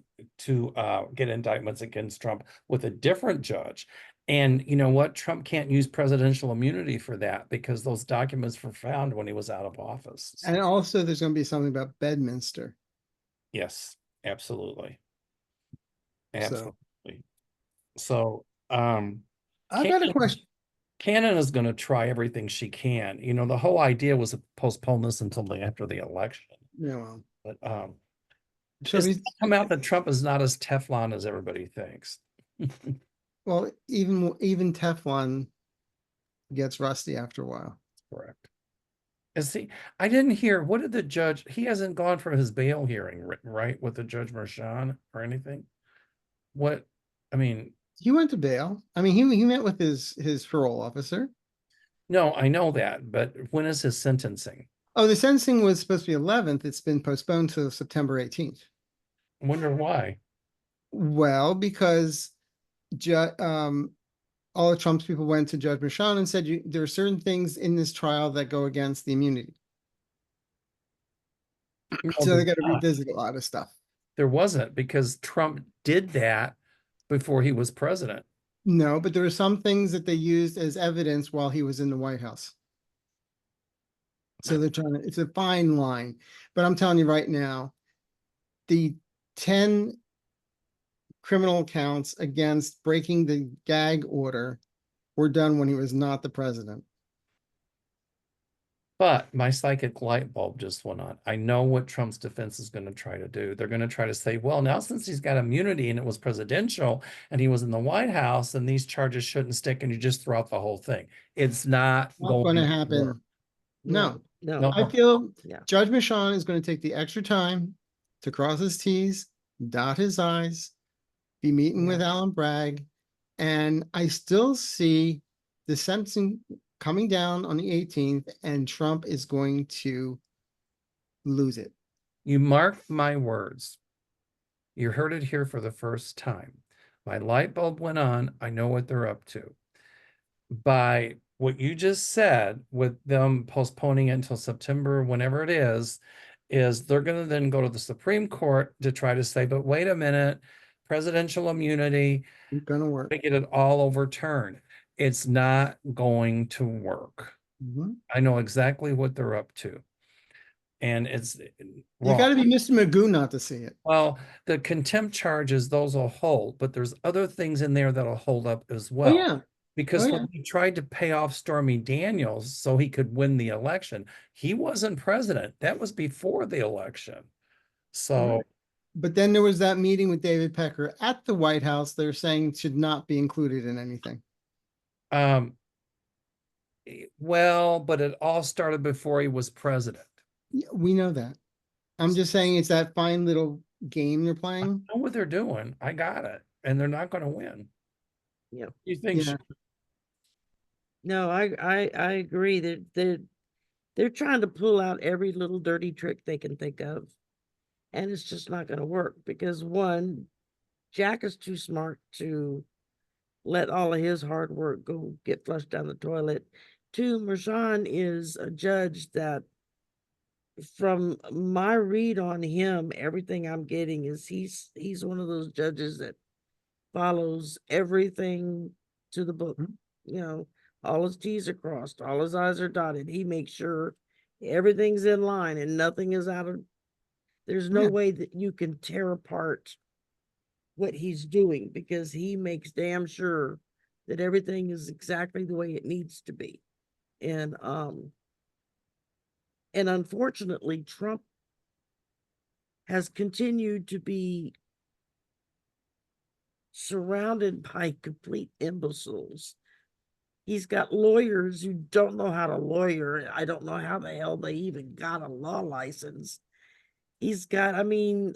get indictments against Trump with a different judge. And you know what? Trump can't use presidential immunity for that because those documents were found when he was out of office. And also, there's going to be something about Bedminster. Yes, absolutely. So Absolutely. So, I've got a Cannon, question. Canada's going to try everything she can. You know, the whole idea was to postpone this until after the election. Yeah, well, But so it's he's, come out that Trump is not as Teflon as everybody thinks. well, even Teflon gets rusty after a while. Correct. And see, I didn't hear, what did the judge, he hasn't gone for his bail hearing, right, with the Judge Merchan or anything? What, I mean, He went to bail. I mean, he met with his parole officer. no, I know that, but when is his sentencing? Oh, the sentencing was supposed to be 11th. It's been postponed to September 18th. I wonder why. Well, because all of Trump's people went to Judge Merchan and said there are certain things in this trial that go against the immunity. No, So they there's got to not. revisit a lot of stuff. There wasn't, because Trump did that before he was president. No, but there are some things that they used as evidence while he was in the White House. So they're trying to, it's a fine line. But I'm telling you right now, the 10 criminal counts against breaking the gag order were done when he was not the president. But my psychic light bulb just went on. I know what Trump's defense is going to try to do. They're going to try to say, well, now since he's got immunity and it was presidential and he was in the White House, then these charges shouldn't stick and you just throw out the whole thing. It's not Not going going to to happen. work. No, No. I feel Yeah. Judge Michon is going to take the extra time to cross his T's, dot his I's, be meeting with Alan Bragg, and I still see the sentencing coming down on the 18th, and Trump is going to lose it. You mark my words. You heard it here for the first time. My light bulb went on. I know what they're up to. By what you just said, with them postponing it until September, whenever it is they're going to then go to the Supreme Court to try to say, but wait a minute, presidential immunity, It's going to work. to get it all overturned. It's not going to work. Mhm. I know exactly what they're up to. And it's You wrong. got to be Mr. Magoo not to see it. Well, the contempt charges, those will hold, but there's other things in there that'll hold up as Oh, well. yeah. Because Oh, when he tried to pay off Stormy Daniels so he could win the election, he wasn't president. That was before the election. So, Right. But then there was that meeting with David Pecker at the White House. They're saying should not be included in anything. Well, but it all started before he was president. Yeah, we know that. I'm just saying it's that fine little game they're I playing. know what they're doing. I got it. And they're not going to win. Yeah. You think Yeah. No, I agree that they're trying to pull out every little dirty trick they can think of. And it's just not going to work because one, Jack is too smart to let all of his hard work go get flushed down the toilet. Two, Mershon is a judge that, from my read on him, everything I'm getting is he's one of those judges that follows everything to the book. You know, all his T's are crossed, all his I's are dotted. He makes sure everything's in line and nothing is out of. There's no Yeah. way that you can tear apart what he's doing because he makes damn sure that everything is exactly the way it needs to be. And unfortunately, Trump has continued to be surrounded by complete imbeciles. He's got lawyers who don't know how to lawyer. I don't know how the hell they even got a law license. He's got, I mean,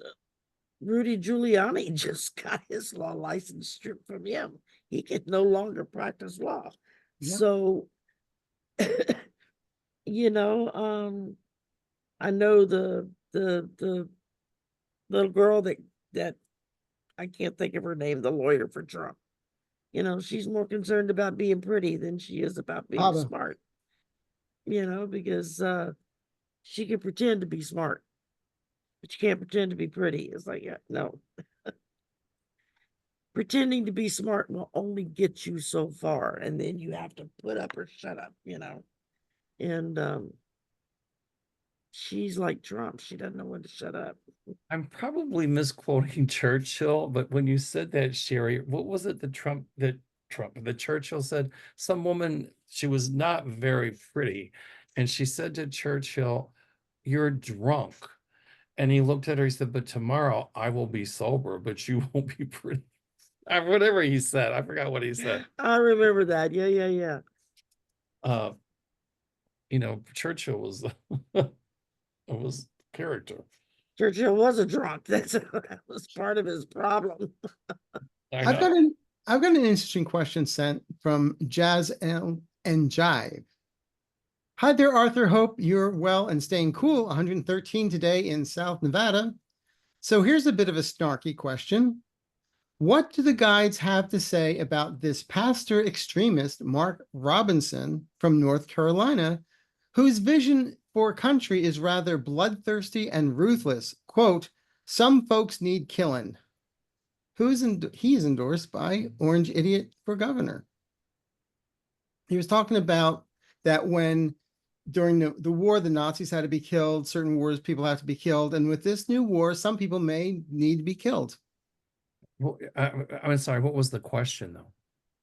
Rudy Giuliani just got his law license stripped from him. He can no longer practice law. Yeah. So, you know, I know the little girl that I can't think of her name, the lawyer for Trump. You know, she's more concerned about being pretty than she is about being Abba. smart. You know, because she can pretend to be smart, but you can't pretend to be pretty. It's like, yeah, no. Pretending to be smart will only get you so far, and then you have to put up or shut up, you know. And she's like Trump. She doesn't know when to shut up. I'm probably misquoting Churchill, but when you said that, Sherry, what was it that Trump, that Trump. The Churchill said some woman, she was not very pretty, and she said to Churchill, "You're drunk." And he looked at her, he said, "But tomorrow I will be sober, but you won't be pretty." Whatever he said, I forgot what he said. I remember that. Yeah, yeah, yeah. Uh, Churchill was character. Churchill was a drunk. That was part of his problem. I I've got know. I've got an interesting question sent from Jazz and Jive. Hi there, Arthur. Hope you're well and staying cool. 113 today in South Nevada. So here's a bit of a snarky question. What do the guides have to say about this pastor extremist, Mark Robinson from North Carolina, whose vision for country is rather bloodthirsty and ruthless? Quote, some folks need killing. He is endorsed by Orange Idiot for Governor. He was talking about that when during the war, the Nazis had to be killed. Certain wars, people have to be killed. And with this new war, some people may need to be killed. Well, I'm sorry, what was the question though?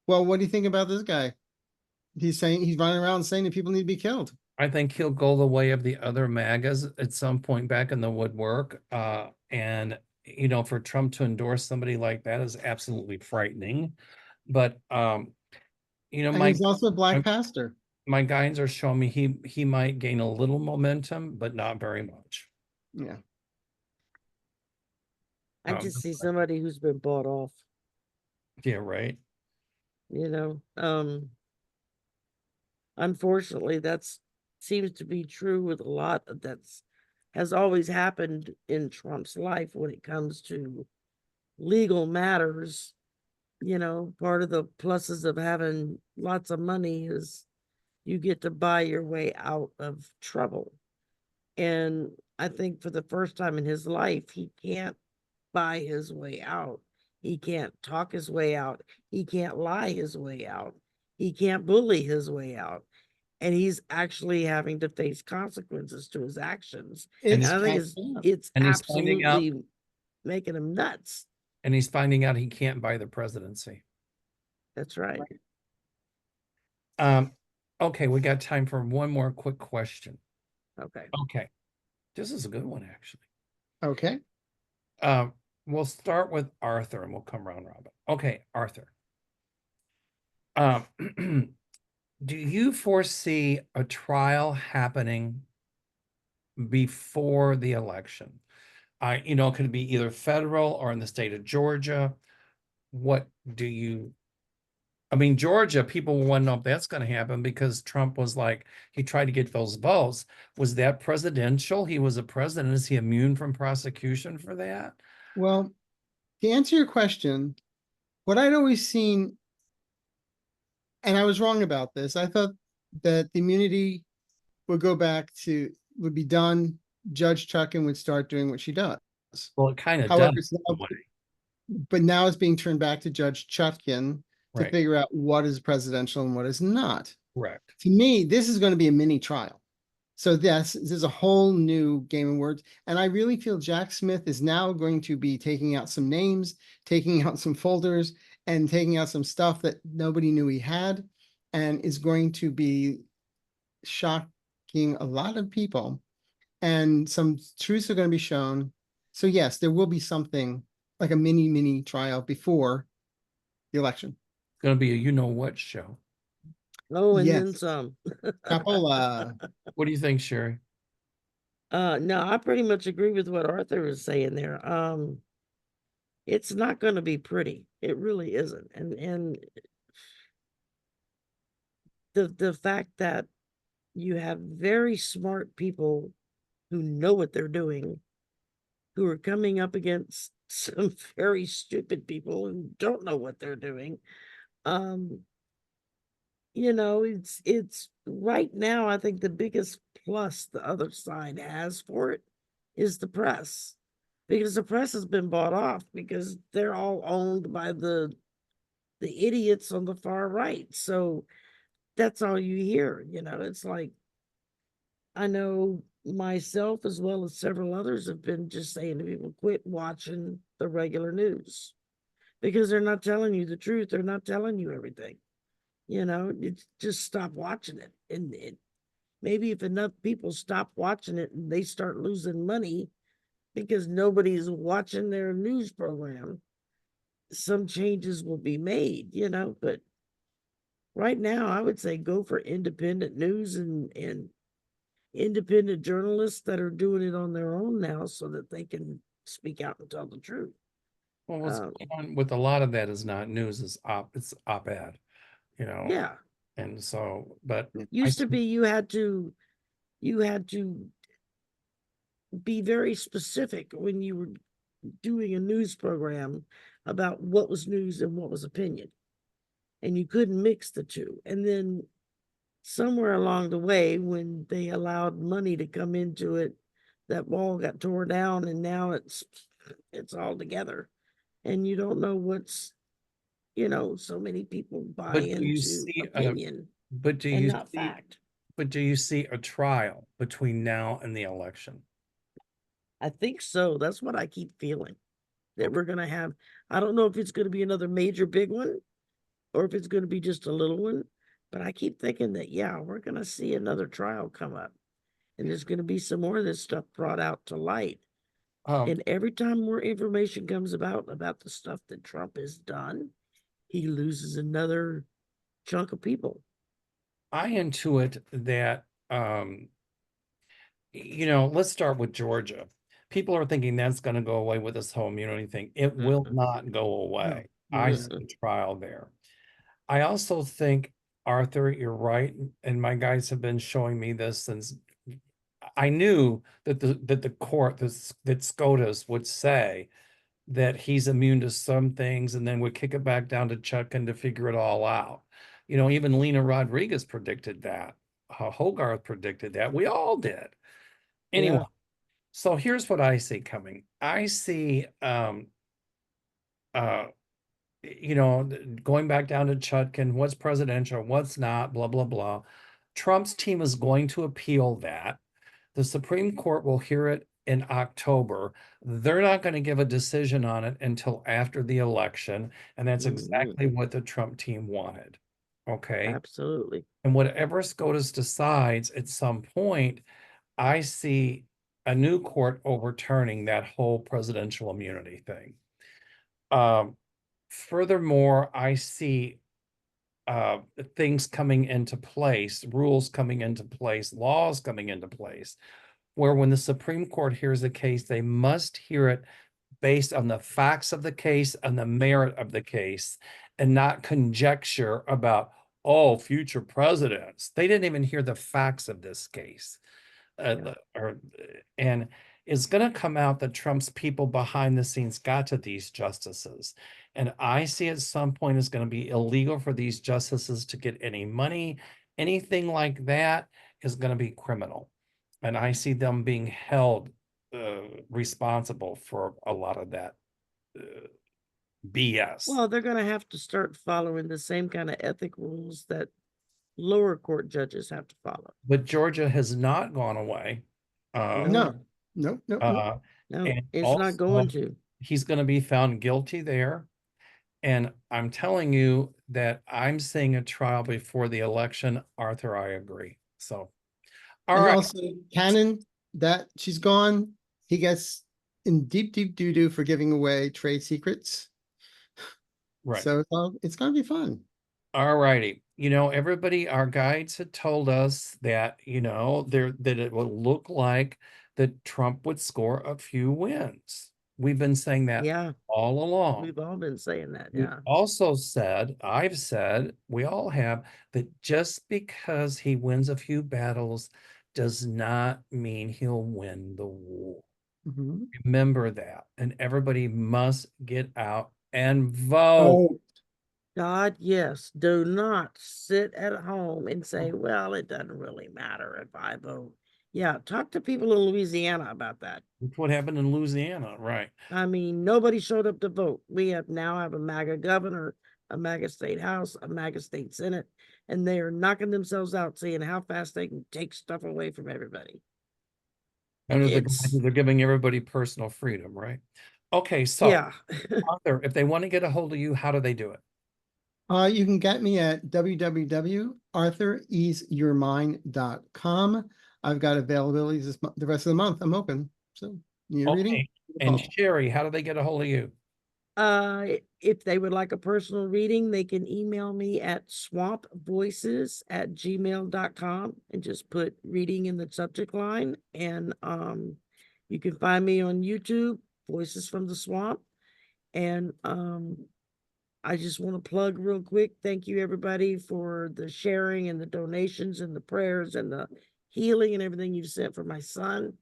Well, what do you think about this guy? He's running around saying that people need to be killed. I think he'll go the way of the other MAGAs at some point back in the woodwork. And for Trump to endorse somebody like that is absolutely frightening. But And my he's also a black pastor. my guides are showing me he might gain a little momentum, but not very much. Yeah. I just see somebody who's been bought off, Yeah, right. Unfortunately, that's seems to be true with a lot of has always happened in Trump's life when it comes to legal matters. Part of the pluses of having lots of money is you get to buy your way out of trouble. And I think for the first time in his life, he can't buy his way out. He can't talk his way out. He can't lie his way out. He can't bully his way out. And he's actually having to face consequences to his actions. And I think it's and he's finding out, absolutely making him nuts. and he's finding out he can't buy the presidency. That's right. Okay, we got time for one more quick question. Okay. This is a good one, actually. Okay. We'll start with Arthur and we'll come round robin. Okay, Arthur. Do you foresee a trial happening before the election? Could it be either federal or in the state of Georgia? Georgia, people want to know if that's going to happen because Trump was like, he tried to get those votes. Was that presidential? He was a president. Is he immune from prosecution for that? Well, to answer your question, what I'd always seen, and I was wrong about this, I thought that the immunity would be done. Judge Chutkan would start doing what she does. Well, it kind of However, does. but now it's being turned back to Judge Chutkan to Right. figure out what is presidential and what is not. Correct. To me, this is going to be a mini trial. So this is a whole new game of words. And I really feel Jack Smith is now going to be taking out some names, taking out some folders, and taking out some stuff that nobody knew he had, and is going to be shocking a lot of people. And some truths are going to be shown. So yes, there will be something like a mini trial before the election. It's going to be a you-know-what show. Oh, and Yes. then some. Capola. What do you think, Shari? No, I pretty much agree with what Arthur is saying there. It's not going to be pretty. It really isn't. And the fact that you have very smart people who know what they're doing, who are coming up against some very stupid people who don't know what they're doing. It's right now, I think the biggest plus the other side has for it is the press, because the press has been bought off because they're all owned by the idiots on the far right. So that's all you hear. It's like, I know myself as well as several others have been just saying to people, quit watching the regular news, because they're not telling you the truth. They're not telling you everything. You know, it's just stop watching it. And maybe if enough people stop watching it and they start losing money because nobody's watching their news program, some changes will be made, you know. But right now, I would say go for independent news and independent journalists that are doing it on their own now so that they can speak out and tell the truth. Well, what's Um, going on with a lot of that is not news, it's op-ed, you know, yeah, and so, but I used to see, be you had to be very specific when you were doing a news program about what was news and what was opinion. And you couldn't mix the two. And then somewhere along the way, when they allowed money to come into it, that wall got tore down and now it's all together. And you don't know what's, you know, so many people buy but do you into see opinion but do and you not see, fact. but do you see a trial between now and the election? I think so. That's what I keep feeling. That Okay. we're gonna have, I don't know if it's gonna be another major big one or if it's gonna be just a little one, but I keep thinking that, yeah, we're gonna see another trial come up. And there's gonna be some more of this stuff brought out to light. Um, And every time more information comes about the stuff that Trump has done, he loses another chunk of people. I intuit that, let's start with Georgia. People are thinking that's going to go away with this whole immunity thing. It will Mm-mm, not go away. No. I see mm-mm. a trial there. I also think, Arthur, you're right, and my guys have been showing me this since I knew that the court, that SCOTUS would say that he's immune to some things and then would kick it back down to Chutkan to figure it all out. Even Lena Rodriguez predicted that. Hogarth predicted that. We all did. Anyway, Yeah. so here's what I see coming. I see uh going back down to Chutkan, what's presidential, what's not, blah, blah, blah. Trump's team is going to appeal that. The Supreme Court will hear it in October. They're not going to give a decision on it until after the election. And that's Mhm. exactly what the Trump team wanted. Okay. Absolutely. And whatever SCOTUS decides at some point, I see a new court overturning that whole presidential immunity thing. Um, Furthermore, I see things coming into place, rules coming into place, laws coming into place, where when the Supreme Court hears a case, they must hear it based on the facts of the case and the merit of the case, and not conjecture about, oh, future presidents. They didn't even hear the facts of this case. Yeah. And it's going to come out that Trump's people behind the scenes got to these justices. And I see at some point it's going to be illegal for these justices to get any money. Anything like that is going to be criminal. And I see them being held responsible for a lot of that BS. Well, they're gonna have to start following the same kind of ethic rules that lower court judges have to follow. But Georgia has not gone away. No, No, nope, nope, nope. Uh, no, and it's not also, going to. he's going to be found guilty there. And I'm telling you that I'm seeing a trial before the election. Arthur, I agree. So, all And right. also Cannon, that she's gone, he gets in deep, deep doo-doo for giving away trade secrets. Right. So it's gonna be fun. All righty. Everybody, our guides had told us that, that it would look like that Trump would score a few wins. We've been saying that Yeah, all along. we've all been saying that. We've Yeah. also said, I've said, we all have, that just because he wins a few battles does not mean he'll win the war. Mhm. Remember that. And everybody must get out and vote. Oh, God, yes. Do not sit at home and say, well, it doesn't really matter if I vote. Yeah, talk to people in Louisiana about that. That's what happened in Louisiana, right? I mean, nobody showed up to vote. We now have a MAGA governor, a MAGA state house, a MAGA state senate, and they are knocking themselves out, seeing how fast they can take stuff away from everybody. Under the It's guise they're giving everybody personal freedom, right? Okay, so Yeah. Arthur, if they want to get a hold of you, how do they do it? You can get me at www.arthureaseyourmind.com. I've got availabilities the rest of the month. I'm open. So need a reading? Okay. And Shari, how do they get a hold of you? If they would like a personal reading, they can email me at swampvoices@gmail.com and just put reading in the subject line. And you can find me on YouTube, Voices from the Swamp. And I just want to plug real quick. Thank you everybody for the sharing and the donations and the prayers and the healing and everything you've sent for my son.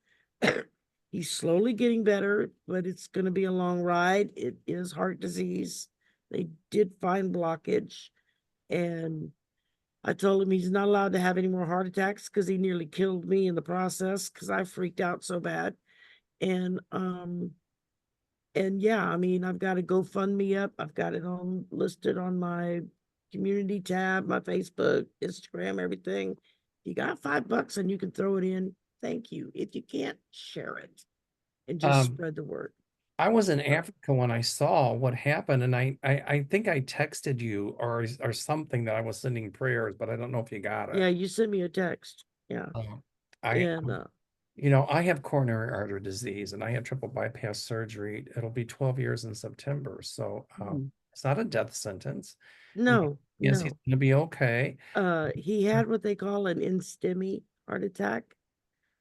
He's slowly getting better, but it's going to be a long ride. It is heart disease. They did find blockage, and I told him he's not allowed to have any more heart attacks because he nearly killed me in the process because I freaked out so bad. And yeah, I mean, I've got a GoFundMe up. I've got it on listed on my community tab, my Facebook, Instagram, everything. You got $5 and you can throw it in. Thank you. If you can't, share it and just Um, spread the word. I was in Africa when I saw what happened, and I think I texted you or something that I was sending prayers, but I don't know if you got it. Yeah, you sent me a text. Yeah. I And I have coronary artery disease and I have triple bypass surgery. It'll be 12 years in September, so it's not a death sentence. And no, yes, he's no. going to be okay. He had what they call an STEMI heart attack.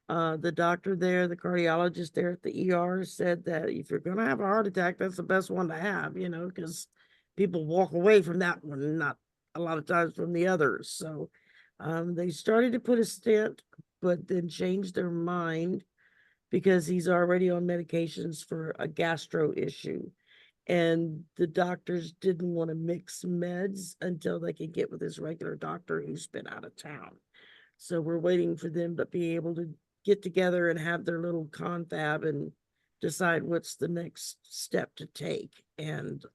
The doctor there, the cardiologist there at the ER said that if you're going to have a heart attack, that's the best one to have, because people walk away from that one, not a lot of times from the others. So they started to put a stent, but then changed their mind because he's already on medications for a gastro issue. And the doctors didn't want to mix meds until they could get with his regular doctor who's been out of town. So we're waiting for them to be able to get together and have their little confab and decide what's the next step to take. And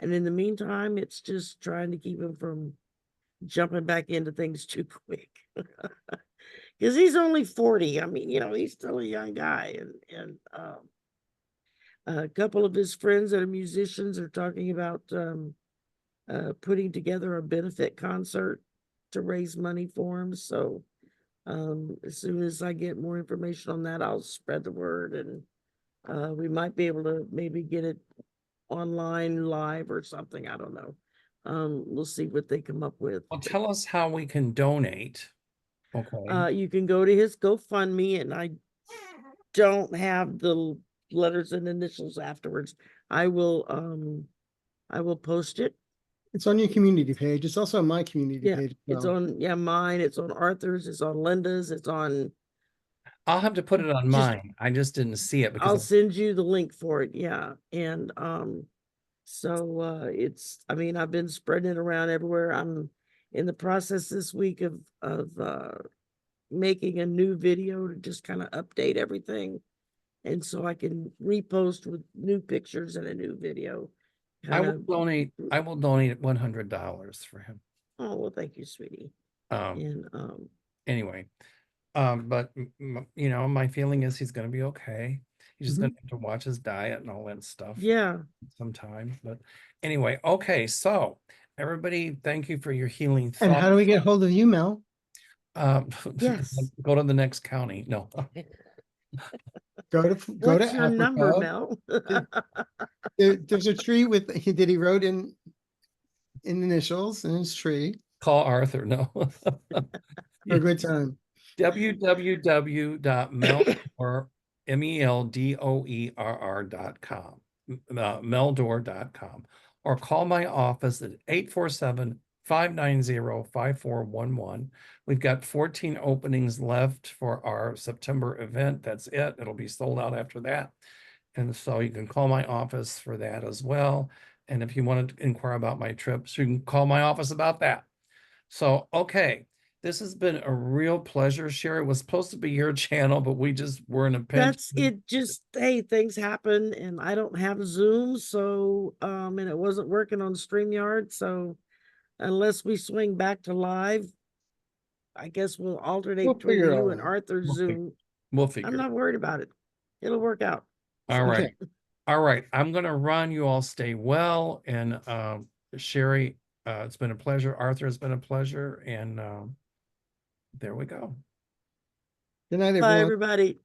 in the meantime, it's just trying to keep him from jumping back into things too quick. Because he's only 40. I mean, he's still a young guy. And a couple of his friends that are musicians are talking about putting together a benefit concert to raise money for him. So as soon as I get more information on that, I'll spread the word, and we might be able to maybe get it online live or something. I don't know. We'll see what they come up with. Well, tell us how we can donate. Okay. You can go to his GoFundMe, and I don't have the letters and initials afterwards. I will post it. It's on your community page. It's also on my community Yeah, page. it's on mine, it's on Arthur's, it's on Linda's, it's on. I'll have to put it on Just- mine. I just didn't see it I'll because send you the link for it. Yeah. And I mean, I've been spreading it around everywhere. I'm in the process this week of making a new video to just kind of update everything. And so I can repost with new pictures and a new video. I will donate $100 for him. Oh, well, thank you, sweetie. And And anyway, but my feeling is he's going to be okay. He's just going to have to watch his diet and all that stuff. yeah, Sometime. But anyway, okay. So everybody, thank you for your healing And thoughts. how do we get hold of you, Mel? yes. Go to the next county. No. Go to What's your number, Africa. Mel? There's a tree that he wrote in initials in his tree Call Arthur. No. for a good time. www.meldorr.com, meldorr.com, or call my office at 847-590-5411. We've got 14 openings left for our September event. That's it. It'll be sold out after that. And so you can call my office for that as well. And if you want to inquire about my trips, you can call my office about that. So, okay. This has been a real pleasure, Shari. It was supposed to be your channel, but we just were in a pinch. That's it. Just, hey, things happen, and I don't have Zoom, so and it wasn't working on StreamYard, so unless we swing back to live, I guess we'll alternate We'll between figure it you all and out. Arthur's We'll Zoom. We'll I'm figure it. not worried about it. It'll work out. All So, right. All right, I'm gonna run. You all stay well. And Sherry, it's been a pleasure. Arthur, it's been a pleasure. And there we go. Good night, Bye, everyone. everybody.